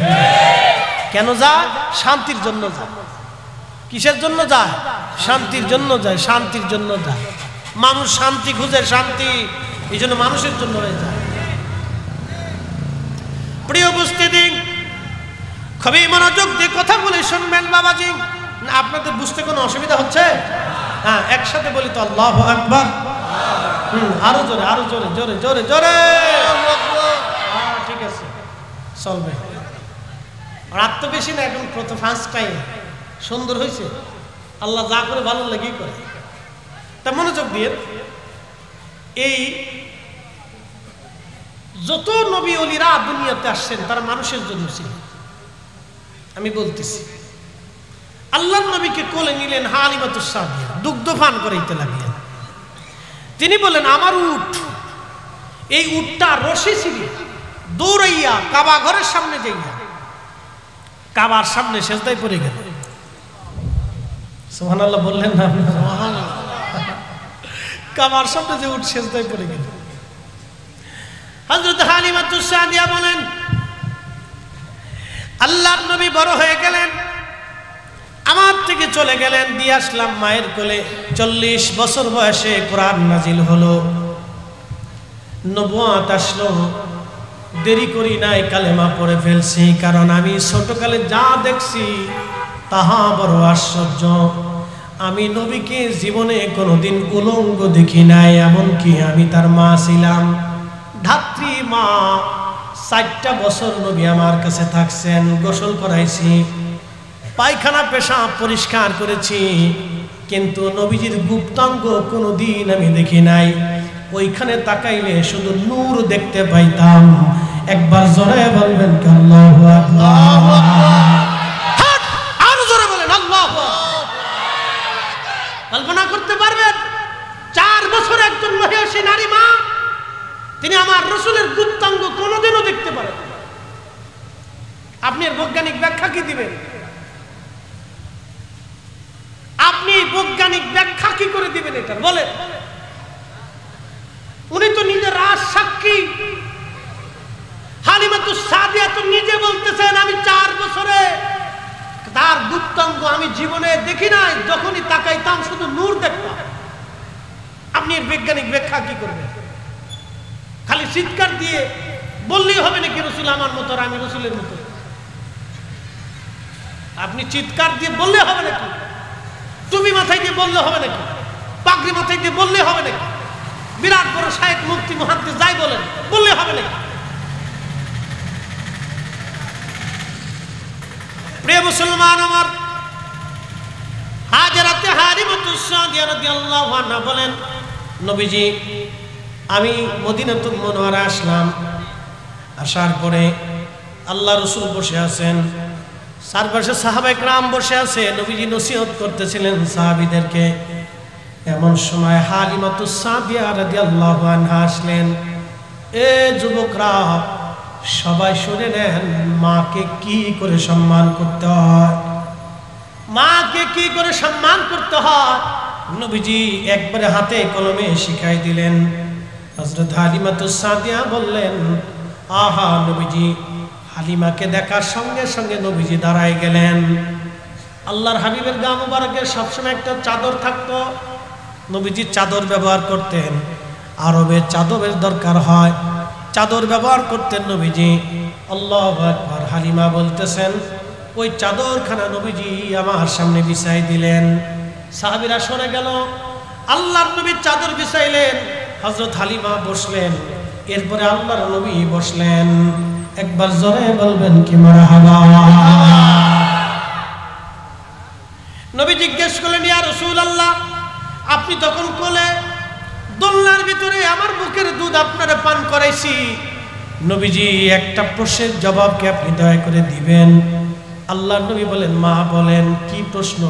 কেন যায়? শান্তির জন্য যায়। কিসের জন্য যায়? শান্তির জন্য যায়, শান্তির জন্য যায়। মানুষ শান্তি খুঁজে, শান্তি, এই জন্য মানুষের জন্য হয়ে যায়। প্রিয় উপস্থিতি, খুবই মনোযোগ দিয়ে কথা বলে শুনবেন বাবাজি। আপনাদের বুঝতে কোনো অসুবিধা হচ্ছে? হ্যাঁ, একসাথে বলি তো, আল্লাহু আকবার। আরো জোরে, আরো জোরে, জোরে জোরে জোরে। ঠিক আছে, চলবে। রাত তো বেশি না, এখন প্রথম ফার্স্ট টাইম। সুন্দর হয়েছে, আল্লাহ যা করে ভালো লাগেই করে। তা মনোযোগ দিয়ে, এই যত নবী ওলিরা দুনিয়াতে আসছেন তারা মানুষের জন্য ছিল। আমি বলতেছি, আল্লাহর নবীকে কোলে নিলেন হালিমাতুস সাদিয়া, দুগ্ধ পান করাইতে লাগলেন। তিনি বলেন, আমার উট, এই উটটা রশি ছিল, দৌড়াইয়া কাবা ঘরের সামনে যাইয়া কাবার সামনে সেজদায় পড়ে গেল। সুবহানাল্লাহ বললেন না? কাবার সামনে যে উট সেজদায় পড়ে গেল। হযরত হালিমাতুস সাদিয়া বলেন, আল্লাহর নবী বড় হয়ে গেলেন, আমার থেকে চলে গেলেন, দিয়ে আসলাম মায়ের কোলে। 40 বছর বয়সে কোরআন নাজিল হলো, নবুয়ত আসলো। দেরি করি নাই, কালেমা পড়ে ফেলছি, কারণ আমি ছোটকালে যা দেখছি তাহা বড় আশ্চর্য। আমি নবীকে জীবনে কোনোদিন উলঙ্গ দেখি নাই, এমনকি আমি তার মা ছিলাম, ধাত্রী মা। 4টা বছর নবী আমার কাছে থাকছেন, গোসল করাইছি, পায়খানা পেশাব পরিষ্কার করেছি, কিন্তু নবীজির গুপ্তাঙ্গ কোনোদিন আমি দেখি নাই। ওইখানে তাকাইলে শুধু নূর দেখতে পাইতাম। একবার জোরে বলবেন কি আল্লাহু আকবার? আরো জোরে বলেন আল্লাহু আকবার। কল্পনা করতে পারবেন 4 বছর একজন মহিষী নারী মা, তিনি আমার রাসূলের গুপ্তাঙ্গ কোনোদিনও দেখতে পারেন। আপনি এর বৈজ্ঞানিক ব্যাখ্যা কি দিবেন? আপনি বৈজ্ঞানিক ব্যাখ্যা কি করে দিবেন এটা বলেন? উনি তো নিজে রাজ সাক্ষী। হালিমাতুস সাদিয়া তো নিজে বলতেছেন আমি 4 বছরে তার গুপ্তাঙ্গ আমি জীবনে দেখি নাই, যখনই তাকাইতাম শুধু নূর দেখতাম। আপনি এর বৈজ্ঞানিক ব্যাখ্যা কি করবেন? খালি চিৎকার দিয়ে বললেই হবে নাকি রাসূল আমার মতো আর আমি রাসূলের মতো? আপনি চিৎকার দিয়ে বললে হবে নাকি? টুপি মাথায় দিয়ে বললে হবে নাকি? পাগড়ি মাথায় দিয়ে বললে হবে নাকি? বিরাট বড় শায়েখ মুফতি মুহাদ্দিস যাই বলেন বললে হবে নাকি? প্রিয় মুসলমান আমার, হাজরাতে হালিমাতুস সাদিয়া রাদিয়াল্লাহু আনহা বলেন, নবীজি আমি মদিনাতুল মুনাওয়ারা আসলাম। আসার পরে আল্লাহ রাসূল বসে আছেন, চারপাশে সাহাবায়ে কেরাম বসে আছে। নবীজি নসিহত করতেছিলেন সাহাবীদেরকে। এমন সময় হালিমাতুস সাদিয়া রাদিয়াল্লাহু আনহা আসলেন। এ যুবকরা সবাই শুনে নেন, মাকে কি করে সম্মান করতে হয়, মাকে কি করে সম্মান করতে হয় নবীজি একবারে হাতে কলমে শিখাই দিলেন। হযরত হালিমাতুস সাদিয়া বললেন, আহা নবীজি। হালিমাকে দেখার সঙ্গে সঙ্গে নবীজি দাঁড়ায় গেলেন। আল্লাহর হাবিবের গা মুবারকে সবসময় একটা চাদর থাকতো। নবীজি চাদর ব্যবহার করতেন। আরবে চাদরের দরকার হয়, চাদর ব্যবহার করতেন নবীজি। আল্লাহু আকবার। হালিমা বলতেছেন, ওই চাদরখানা নবীজি আমার সামনে বিছাই দিলেন। সাহাবীরা শুনে গেল। আল্লাহর নবী চাদর বিছাইলেন, হযরত হালিমা বসলেন। এরপরে আল্লাহর নবী বসলেন। একবার জোরে বলবেন কি মারহাবা? নবী জিজ্ঞেস করলেন, ইয়া রাসূলুল্লাহ, আপনি তখন কোলে দোলনার ভিতরে আমার বুকের দুধ আপনারে পান করাইছি। নবীজি একটা প্রশ্নের জবাব কি আপনি দয়া করে দিবেন? আল্লাহর নবী বলেন, মা বলেন কি প্রশ্ন?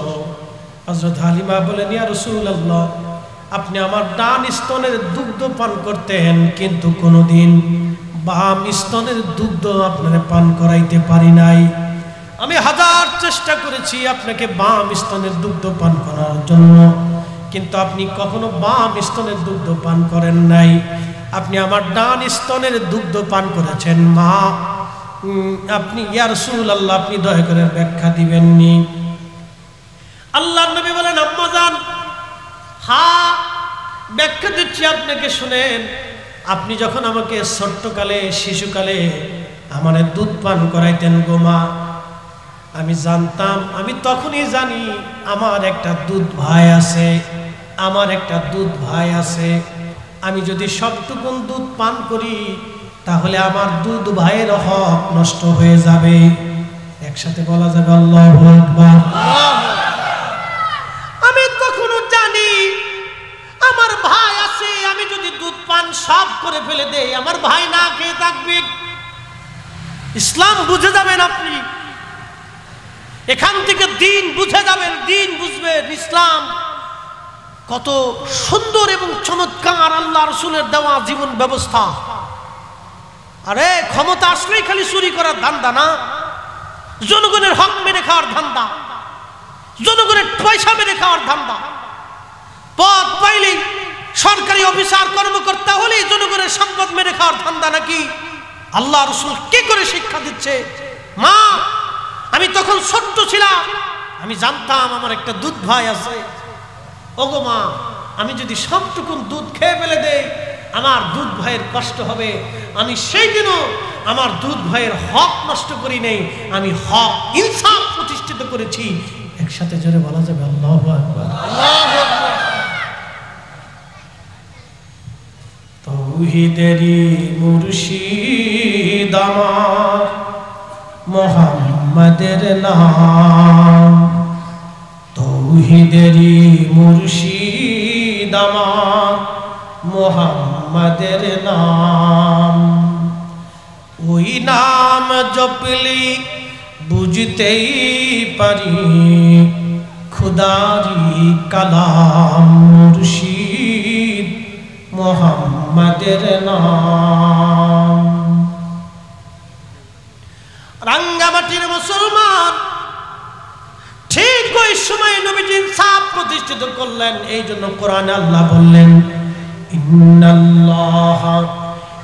হযরত হালিমা বলেন, ইয়া রাসূলুল্লাহ, আপনি আমার ডান স্তনের দুগ্ধ পান করতেন, কিন্তু কোনোদিন বাম স্তনের দুগ্ধ আপনারে পান করাইতে পারি নাই। আমি 1000 চেষ্টা করেছি আপনাকে বাম স্তনের দুগ্ধ পান করার জন্য, কিন্তু আপনি কখনো বাম স্তনের দুগ্ধ পান করেন নাই। আপনি আমার ডান স্তনের দুগ্ধ পান করেছেন। মা আপনি ইয়া রাসূলুল্লাহ, আপনি দয়া করে ব্যাখ্যা দিবেননি? আল্লাহর নবী বলেন, আম্মা জান, হ্যাঁ ব্যাখ্যা দিচ্ছি আপনাকে, শুনেন। আপনি যখন আমাকে ছোট্টকালে শিশুকালে আমার দুধ পান করাইতেন গো মা, আমি জানতাম, আমি তখনই জানি আমার একটা দুধ ভাই আছে, আমার একটা দুধ ভাই আছে। আমি যদি সবটুকুন দুধ পান করি তাহলে আমার দুধ ভাইয়ের হক নষ্ট হয়ে যাবে। একসাথে বলা যাবে আল্লাহু আকবার। আমি তখনও জানি আমার ভাই আছে, আমি যদি দুধ পান সব করে ফেলে দেই আমার ভাই না খেয়ে থাকবে। ইসলাম বুঝে যাবেন আপনি, এখান থেকে দিন বুঝে যাবেন, দিন বুঝবেন ইসলাম কত সুন্দর এবং চমৎকার আল্লাহ রাসূলের দেওয়া জীবন ব্যবস্থা। আরে ক্ষমতা আসলেই খালি চুরি করার ধান্দা না, জনগণের হক মেরে খাওয়ার ধান্দা, জনগণের পয়সা মেরে খাওয়ার ধান্দা। পদ পাইলেই সরকারি অফিসার কর্মকর্তা হলেই জনগণের সম্পদ মেরে খাওয়ার ধান্দা নাকি? আল্লাহ রাসূল কি করে শিক্ষা দিচ্ছে? মা আমি তখন ছোট্ট ছিলাম, আমি জানতাম আমার একটা দুধ ভাই আছে। ওগো মা, আমি যদি সবটুকুন দুধ খেয়ে ফেলে দেই আমার দুধ ভাইয়ের কষ্ট হবে। আমি সেই দিনও আমার দুধ ভাইয়ের হক নষ্ট করি নাই, আমি হক ইনসাফ প্রতিষ্ঠিত করেছি। একসাথে জোরে বলা যাবে আল্লাহু আকবার। তৌহিদেরই মুর্শিদ আমার মুহাম্মাদের নাম, তৌহিদেরই মুর্শিদ আমার মুহাম্মাদের নাম। ওই নাম জপলি বুঝতেই পারি খুদারি কালাম মুর্শিদ মুহাম্মাদের নাম। রাঙ্গামাটির মুসলমান ঠিক ওই সময় নবীজি ইনসাফ প্রতিষ্ঠিত করলেন। এই জন্য কোরআনে আল্লাহ বললেন, ইন্নাল্লাহা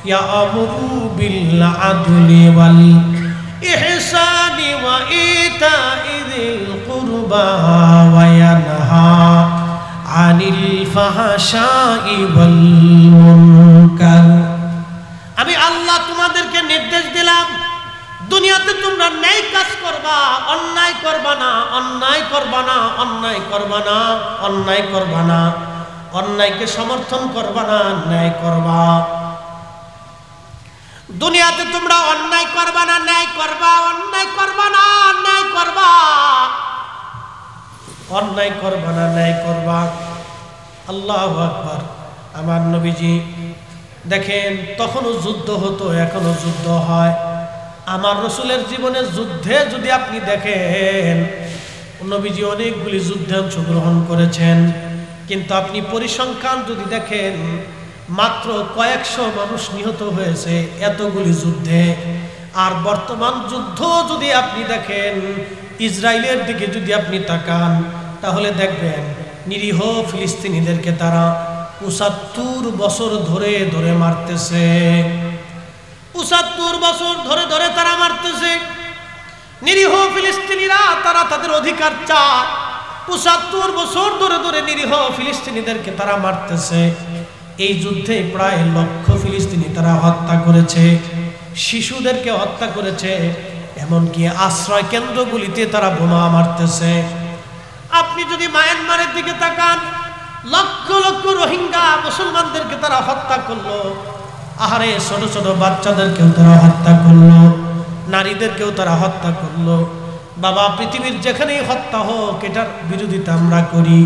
ইয়া'মুরু বিল আদলি ওয়াল ইহসানি ওয়া ইতা'i যিল কুরবা ওয়া ইয়ানহা আনিল ফাহশাই ওয়াল মুনকার। আমি আল্লাহ তোমাদেরকে নির্দেশ দিলাম, দুনিয়াতে তোমরা ন্যায় কাজ করবা, অন্যায় করবা না, অন্যায় করবা না, অন্যায় করবা না, অন্যায় করবা না, অন্যায়কে সমর্থন করবা না, ন্যায় করবা। দুনিয়াতে তোমরা অন্যায় করবা না, ন্যায় করবা, অন্যায় করবা না, ন্যায় করবা, অন্যায় করবা না, ন্যায় করবা। আল্লাহু আকবার। আমার নবীজি দেখেন, তখনও যুদ্ধ হতো, এখনো যুদ্ধ হয়। আমার রসুলের জীবনের যুদ্ধে যদি আপনি দেখেন, নবীজি অনেকগুলি যুদ্ধে অংশগ্রহণ করেছেন, কিন্তু আপনি পরিসংখ্যান যদি দেখেন, মাত্র কয়েকশো মানুষ নিহত হয়েছে এতগুলি যুদ্ধে। আর বর্তমান যুদ্ধ যদি আপনি দেখেন, ইসরায়েলের দিকে যদি আপনি তাকান, তাহলে দেখবেন নিরীহ ফিলিস্তিনিদেরকে তারা ৭৫ বছর ধরে ধরে মারতেছে। ৭৫ বছর ধরে ধরে তারা মারতেছে। নিরীহ ফিলিস্তিনিরা তারা তাদের অধিকার চায়। ৭৫ বছর ধরে ধরে নিরীহ ফিলিস্তিনিদেরকে তারা মারতেছে। এই যুদ্ধে প্রায় ১ লক্ষ ফিলিস্তিনি তারা হত্যা করেছে, শিশুদেরকে হত্যা করেছে, এমনকি আশ্রয় কেন্দ্রগুলিতে তারা বোমা মারতেছে। আপনি যদি মায়ানমারের দিকে তাকান, লক্ষ লক্ষ রোহিঙ্গা মুসলমানদেরকে তারা হত্যা করলো। আহারে, ছোট ছোট বাচ্চাদেরকেও তারা হত্যা করলো, নারীদেরকেও তারা হত্যা করলো। বাবা, পৃথিবীর যেখানেই হত্যা হোক, এটার বিরোধিতা আমরা করি।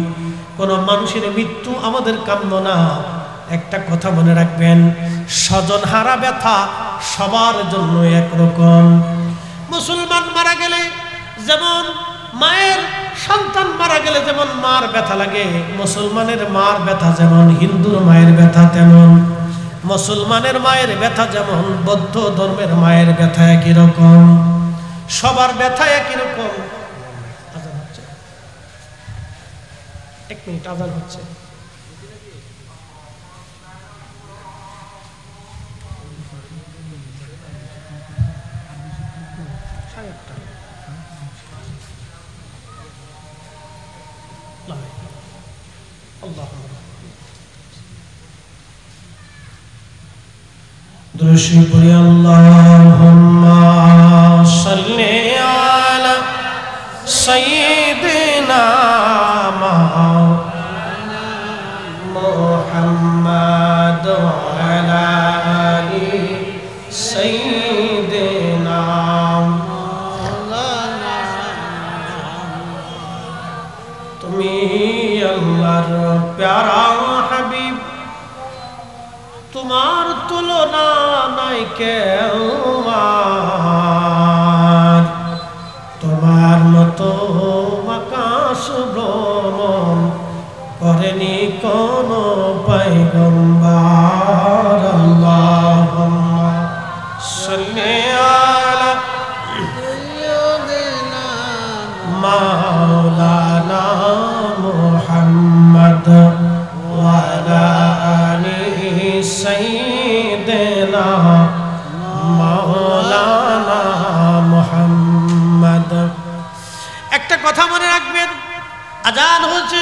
কোনো মানুষের মৃত্যু আমাদের কাম্য না। একটা কথা মনে রাখবেন, স্বজন হারা ব্যথা সবার জন্য একরকম। মুসলমান মারা গেলে যেমন, মায়ের সন্তান মারা গেলে যেমন মার ব্যথা লাগে, মুসলমানের মার ব্যথা যেমন হিন্দুর মায়ের ব্যথা তেমন, মুসলমানের মায়ের ব্যথা যেমন বৌদ্ধ ধর্মের মায়ের ব্যথা একই রকম। সবার ব্যথা একই রকম। আজান হচ্ছে, 1 মিনিট, আজান হচ্ছে। দুরূদ পড়ি, আল্লাহুম্মা সাল্লি আলা সাইয়্যিদিনা মুহাম্মাদ ওয়া আলা আলি সাইয়্যিদিনা। তুমি আল্লাহর প্যারা হাবিব, তোমার তুলনা নাই কেউ আর, তোমার মতো আকাশ ভ্রমণ করেনি কোন পয়গম্বর। আল্লাহুম্মা সাল্লি আলা মাওলানা মুহাম্মদ ওয়া আলা আলি সাইয়্যিদিনা মাওলানা মুহাম্মদ। একটা কথা মনে রাখবেন, আজান হচ্ছে,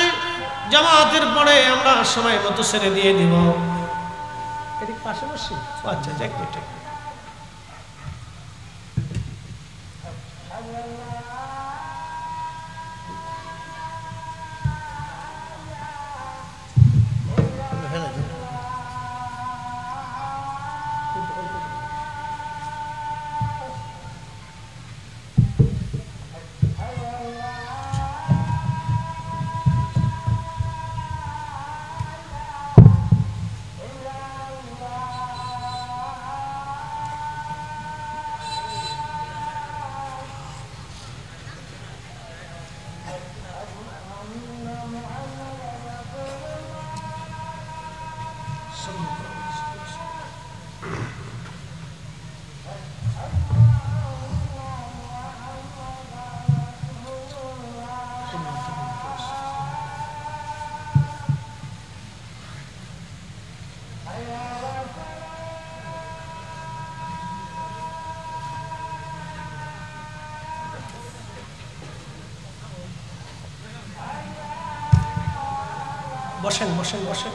জামাতের পরে আমরা সময় মতো ছেড়ে দিয়ে দিব। এদিক পাশে বসি, আচ্ছা, এক মিনিট। বসেন বসেন বসেন।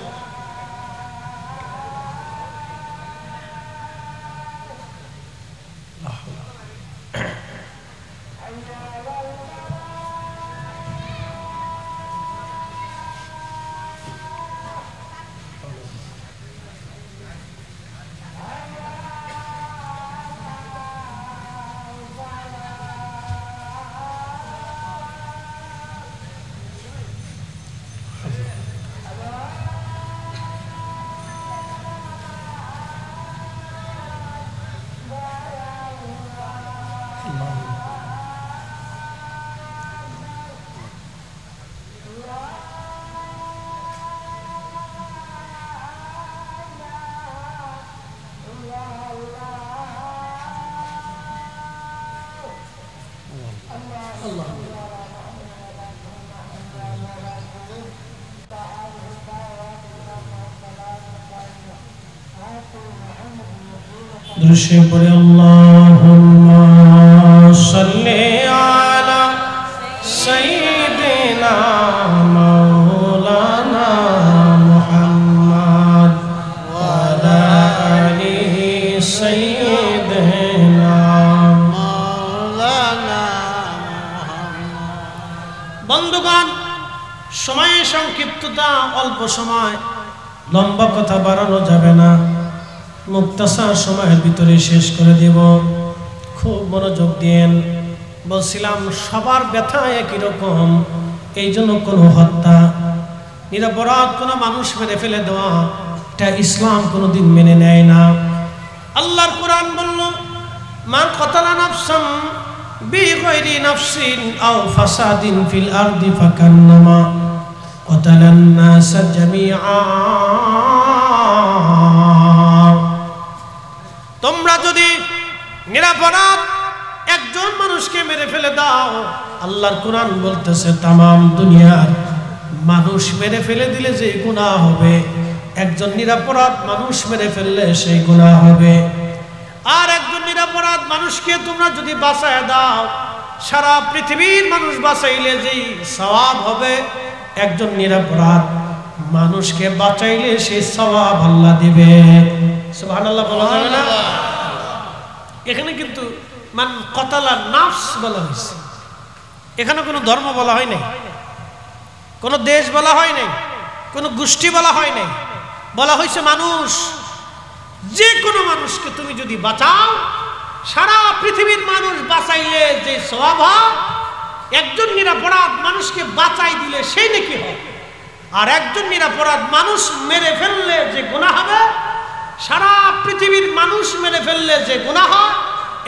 দৃশ্যে পড়ে আল্লাহুম্মা সাল্লি আলা সাইয়্যিদিনা মাওলানা মুহাম্মদ ওয়া আলা আলি সাইয়্যিদিনা মাওলানা মুহাম্মদ। বন্ধুগণ, সময়ের সংক্ষিপ্ততা, অল্প সময়, লম্বা কথা বাড়ানো যাবে না, মুক্তাসার সময়ের ভিতরে শেষ করে দেব। খুব মনোযোগ দিয়েন। বলছিলাম সবার ব্যথা একই রকম, এই জন্য কোনো হত্যা, নিরপরাধ কোনো মানুষ মেরে ফেলে দেওয়া, এটা ইসলাম কোনোদিন মেনে নেয় না। আল্লাহর কোরআন বলল, মান কাতালা নাফসান বিগাইরি নাফসিন আও ফাসাদিন ফিল আরদি ফাকান্নামা কাতালান নাস জামিআ। তোমরা যদি নিরপরাধ একজন মানুষকে মেরে ফেলে দাও, আল্লাহর কোরআন বলতেছে তামাম দুনিয়ার মানুষ মেরে ফেলে দিলে যে গুনাহ হবে, একজন নিরপরাধ মানুষ মেরে ফেললে সেই গুনাহ হবে। আর একজন নিরপরাধ মানুষকে তোমরা যদি বাঁচায় দাও, সারা পৃথিবীর মানুষ বাঁচাইলে যেই সওয়াব হবে, একজন নিরপরাধ মানুষকে বাঁচাইলে সেই সওয়াব আল্লাহ দিবে। সুবহানাল্লাহ বলা যাবে না? এখানে কিন্তু মান কাতালা নাফস বলা হয়েছে, এখানে কোনো ধর্ম বলা হয় নাই, কোনো দেশ বলা হয় নাই, কোনো গোষ্ঠী বলা হয় নাই, বলা হয়েছে মানুষ। যে কোনো মানুষকে তুমি যদি বাঁচাও, সারা পৃথিবীর মানুষ বাঁচাইলে যে সওয়াব হয়, একজন নিরপরাধ মানুষকে বাঁচাই দিলে সেই নাকি হয়। আর একজন নিরপরাধ মানুষ মেরে ফেললে যে গুনাহ হবে, সারা পৃথিবীর মানুষ মেরে ফেললে যে গুনাহ হয়,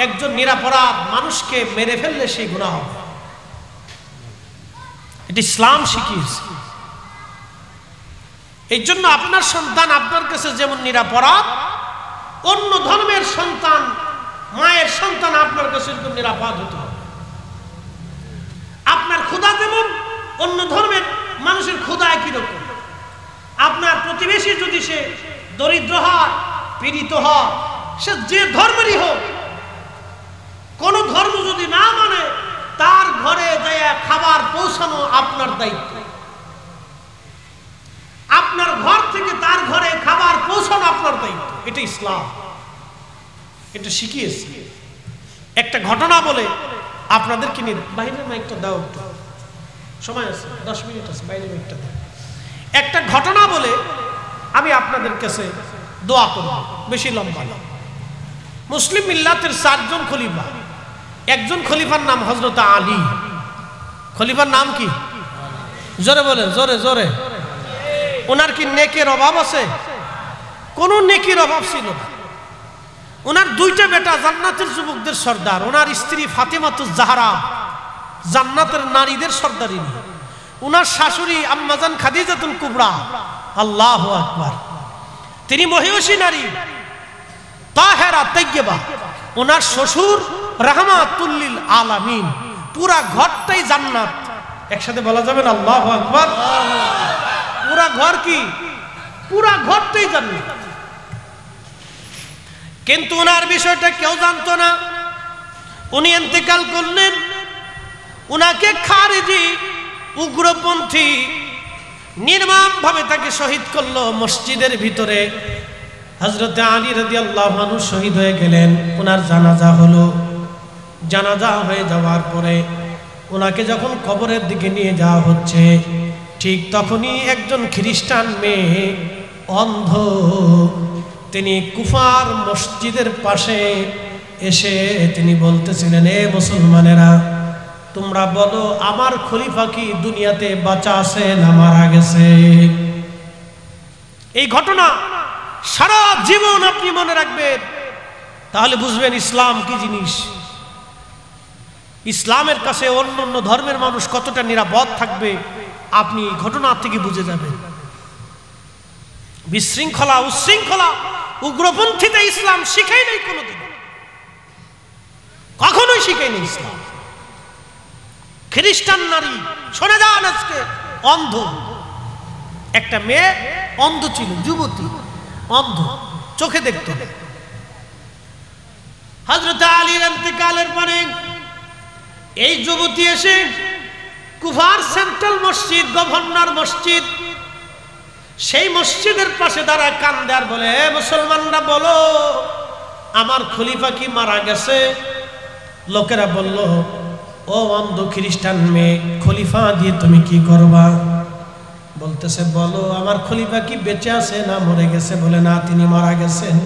একজন নিরপরাধ মানুষকে মেরে ফেললে সেই গুনাহ হবে। এটা ইসলাম শিখিয়েছে। এই জন্য আপনার সন্তান আপনার কাছে যেমন নিরপরাধ, অন্য ধর্মের সন্তান, মায়ের সন্তান আপনার কাছে এরকম নিরাপদ হতে হবে। আপনার ক্ষুধা যেমন অন্য ধর্মের মানুষের ক্ষুধা একই রকম। আপনার প্রতিবেশী যদি সে দরিদ্র হয়, পীড়িত হয়, সে যে ধর্মেরই হোক, কোন ধর্ম যদি না মানে, তার ঘরে যায় খাবার পৌঁছানো আপনার দায়িত্ব। আপনার ঘর থেকে তার ঘরে খাবার পৌঁছানো আপনার দায়িত্ব। এটা ইসলাম, এটা শিখিয়েছে। একটা ঘটনা বলে আপনাদেরকে নিয়ে, বাইরের মাইকটা দাও, সময় আছে 10 মিনিট আছে, বাইরের মাইকটা দাও। একটা ঘটনা বলে আমি আপনাদের কাছে দোয়া করব, বেশি লম্বা না। মুসলিম মিল্লাতের 4 জন খলিফা, একজন খলিফার নাম হযরত আলী। খলিফার নাম কি? জোরে বলেন, জোরে জোরে। ওনার কি নেকের অভাব আছে? কোনো নেকির অভাব ছিল না। ওনার 2টা বেটা জান্নাতের যুবকদের সর্দার। ওনার স্ত্রী ফাতেমাতুজ জাহরা জান্নাতের নারীদের সর্দারিনী। ওনার শাশুড়ি আম্মাজান খাদিজাতুল কুবরা, আল্লাহু আকবার, তিনি মহিয়সী নারী, তাহেরা তাইয়্যিবা। ওনার শ্বশুর রাহমাতুল লিল আলামিন। পুরা ঘরটাই জান্নাত। একসাথে বলা যাবে না আল্লাহু আকবার? পুরা ঘর কি? পুরা ঘরটাই জান্নাত। কিন্তু ওনার বিষয়টা কেউ জানতো না। উনি ইন্তেকাল করলেন, উনাকে খারিজি উগ্রপন্থী নির্মমভাবে তাকে শহীদ করলো মসজিদের ভিতরে। হযরত আলী রাদিয়াল্লাহু আনহু শহীদ হয়ে গেলেন, ওনার জানাজা হলো। জানাজা হয়ে যাওয়ার পরে ওনাকে যখন কবরের দিকে নিয়ে যাওয়া হচ্ছে, ঠিক তখনই একজন খ্রিস্টান মেয়ে অন্ধ, তিনি কুফার মসজিদের পাশে এসে তিনি বলতেছিলেন, এ মুসলমানেরা, তোমরা বলো আমার খলিফা কি দুনিয়াতে বাঁচা আছে না মারা গেছে? এই ঘটনা সারা জীবন আপনি মনে রাখবেন, তাহলে বুঝবেন ইসলাম কি জিনিস। ইসলামের কাছে অন্য অন্য ধর্মের মানুষ কতটা নিরাপদ থাকবে আপনি ঘটনা থেকে বুঝে যাবেন। বিশৃঙ্খলা, উচ্ছৃঙ্খলা, উগ্রপন্থীতে ইসলাম শিখাই নাই, কোনোদিন কখনোই শিখাই নেই ইসলাম। খ্রিস্টান নারী, শোনা যান, আজকে অন্ধ একটা মেয়ে, অন্ধ ছিল, যুবতী অন্ধ, চোখে দেখত না। হযরত আলীর ইন্তেকালের পরে এই যুবতী এসে কুফার সেন্ট্রাল মসজিদ, গভর্নর মসজিদ, সেই মসজিদের পাশে দাঁড়ায় কান্দে আর বলে, মুসলমানরা বলো আমার খলিফা কি মারা গেছে? লোকেরা বলল, ও অন্ধ খ্রিস্টান মেয়ে, খলিফা দিয়ে তুমি কি করবা? বলতেছে, বলো আমার খলিফা কি বেঁচে আছে না মরে গেছে? বলে, না, তিনি মারা গেছেন।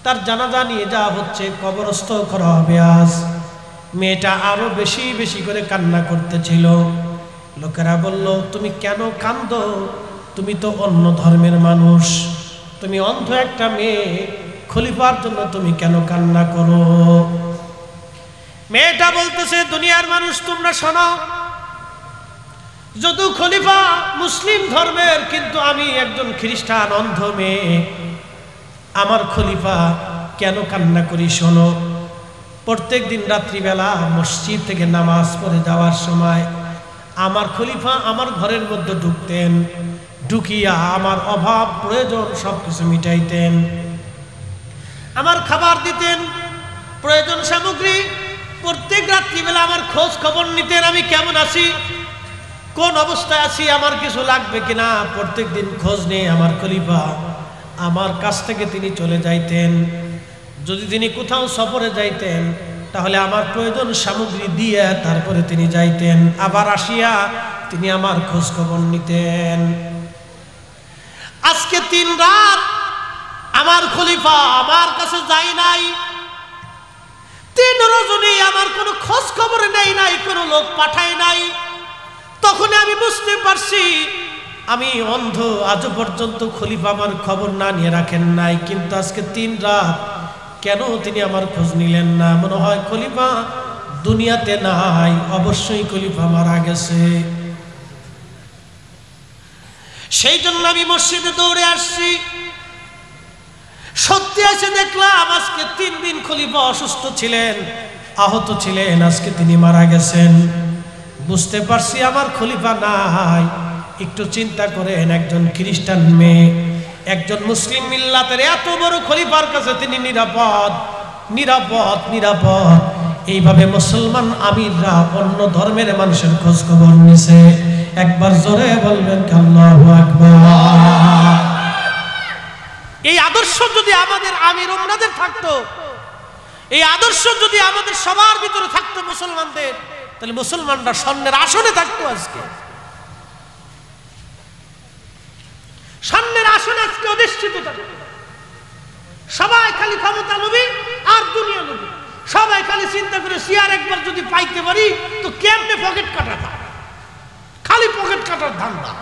তার জানাজা নিয়ে যাওয়া হচ্ছে, কবরস্থ করা হবে আজ। মেয়েটা আরো বেশি বেশি করে কান্না করতেছিল। লোকেরা বলল, তুমি কেন কান্দো? তুমি তো অন্য ধর্মের মানুষ, তুমি অন্ধ একটা মেয়ে, খলিফার জন্য তুমি কেন কান্না করো? মেয়েটা বলতেছে, দুনিয়ার মানুষ তোমরা শোনো, যদিও খলিফা মুসলিম ধর্মের, কিন্তু আমি একজন খ্রিস্টান অন্ধ মেয়ে, আমার খলিফা কেন কান্না করি শোনো। প্রত্যেক দিন রাত্রিবেলা মসজিদ থেকে নামাজ পড়ে যাওয়ার সময় আমার খলিফা আমার ঘরের মধ্যে ঢুকতেন, ঢুকিয়া আমার অভাব প্রয়োজন সবকিছু মিটাইতেন, আমার খাবার দিতেন, প্রয়োজন সামগ্রী, প্রত্যেক রাত্রিবেলা আমার খোঁজ খবর নিতেন, আমি কেমন আছি, কোন অবস্থায় আছি, আমার কিছু লাগবে কিনা, প্রত্যেক দিন খোঁজ নিয়ে আমার খলিফা আমার কাছ থেকে তিনি চলে যাইতেন। যদি তিনি কোথাও সফরে যাইতেন তাহলে আমার প্রয়োজন সামগ্রী দিয়ে তারপরে তিনি যাইতেন, আবার আসিয়া তিনি আমার খোঁজ খবর নিতেন। আজকে 3 রাত আমার খলিফা আমার কাছে যাই নাই, 3 রজনী আমার কোনো খোঁজ খবর নেই নাই, কোনো লোক পাঠায় নাই। তখন আমি বুঝতে পারছি আমি অন্ধ, আজও পর্যন্ত খলিফা আমার খবর না নিয়ে রাখেন নাই, কিন্তু আজকে 3 রাত কেন তিনি আমার খোঁজ নিলেন না? মনে হয় খলিফা দুনিয়াতে নাই, অবশ্যই খলিফা মারা গেছে। সেই জন্য আমি মসজিদে দৌড়ে আসছি। সত্যি এসে দেখলাম আজকে 3 দিন খলিফা অসুস্থ ছিলেন, আহত ছিলেন, আজকে তিনি মারা গেছেন। বুঝতে পারছি আমার খলিফা নাই। একটু চিন্তা করেন, একজন খ্রিস্টান মেয়ে একজন মুসলিম মিল্লাতের এত বড় খলিফার কাছে তিনি নিরাপদ, নিরাপদ, নিরাপদ। এইভাবে মুসলমান আমিররা অন্য ধর্মের মানুষের খোঁজ খবর নিছে। একবার জোরে বলবেন আল্লাহু আকবার। এই আদর্শ যদি আমাদের আমির ওমরাদের থাকতো, এই আদর্শ যদি আমাদের সবার ভিতরে থাকতো মুসলমানদের, তাহলে মুসলমানরা স্বর্ণের আসনে থাকতো। আজকে স্বর্ণের আসনে আজকে অধিষ্ঠিত থাকতো। সবাই খালি ক্ষমতা লোভী আর দুনিয়া লোভী। সবাই খালি চিন্তা করে চেয়ার একবার যদি পাইতে পারি তো কেমনে পকেট কাটা, খালি পকেট কাটার ধান্দা।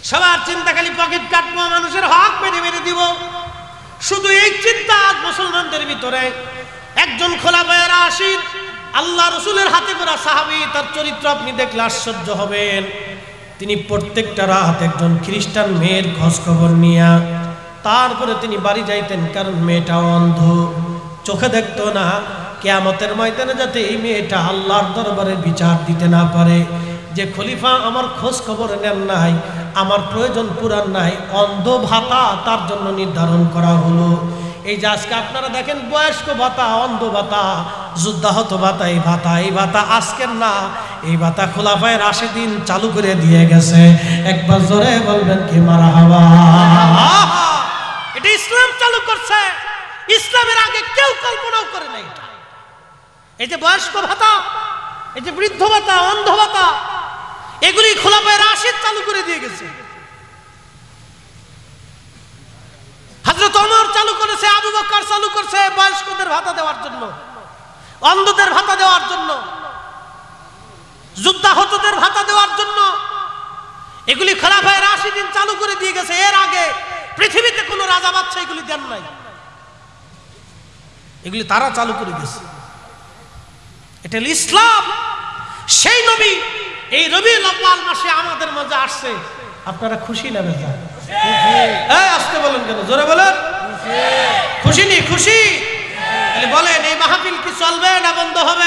সবার চিন্তা খালি পকেট কাটবো, মানুষের হক মেরে মেরে দিব। শুধু এই চিন্তা আজ মুসলমানদের ভিতরে। একজন খোলাফায়ে রাশিদ, আল্লাহ রসুলের হাতে করা সাহাবী, তার চরিত্র আপনি দেখলে আশ্চর্য হবেন। তিনি প্রত্যেকটা রাত একজন খ্রিস্টান মেয়ের খোঁজ খবর নিয়া তারপরে তিনি বাড়ি যাইতেন, কারণ মেয়েটা অন্ধ, চোখে দেখতো না। কিয়ামতের ময়দানে যাতে এই মেয়েটা আল্লাহর দরবারে বিচার দিতে না পারে যে খলিফা আমার খোঁজ খবর নেন নাই, আমার প্রয়োজন পুরান নাই, অন্ধ ভাতা তার জন্য নির্ধারণ করা হলো। এই যে আজকে আপনারা দেখেন বয়স্ক ভাতা, অন্ধ ভাতা, যুদ্ধাহত ভাতা, এই ভাতা আজকের না, এই ভাতা খোলাফায়ে রাশিদিন চালু করে দিয়ে গেছে। একবার জোরে বলবেন কি মারহাবা। এটা ইসলাম চালু করছে, ইসলামের আগে কেউ কল্পনাও করে নাই। এই যে বয়স্ক ভাতা, এই যে বৃদ্ধ ভাতা, অন্ধ ভাতা, এগুলি খোলাফায়ে রাশিদ চালু করে দিয়ে গেছে। হযরত ওমর চালু করেছে, আবু বকর চালু করছে বয়স্কদের ভাতা দেওয়ার জন্য, অন্ধদের ভাতা দেওয়ার জন্য, যুদ্ধাহতদের ভাতা দেওয়ার জন্য। এগুলি খোলাফায়ে রাশিদিন চালু করে দিয়ে গেছে। এর আগে পৃথিবীতে কোনো রাজা বাদশা এগুলি দেন নাই, এগুলি তারা চালু করে গেছে। এটা হলো ইসলাম। সেই নবী এই রবিউল আউয়াল মাসে আমাদের মাঝে আসছে। আপনারা খুশি না বেজার? এই আস্তে বলেন কেন, জোরে বলেন। খুশি নি? খুশি? বলেন এই মাহফিল কি চলবে না বন্ধ হবে?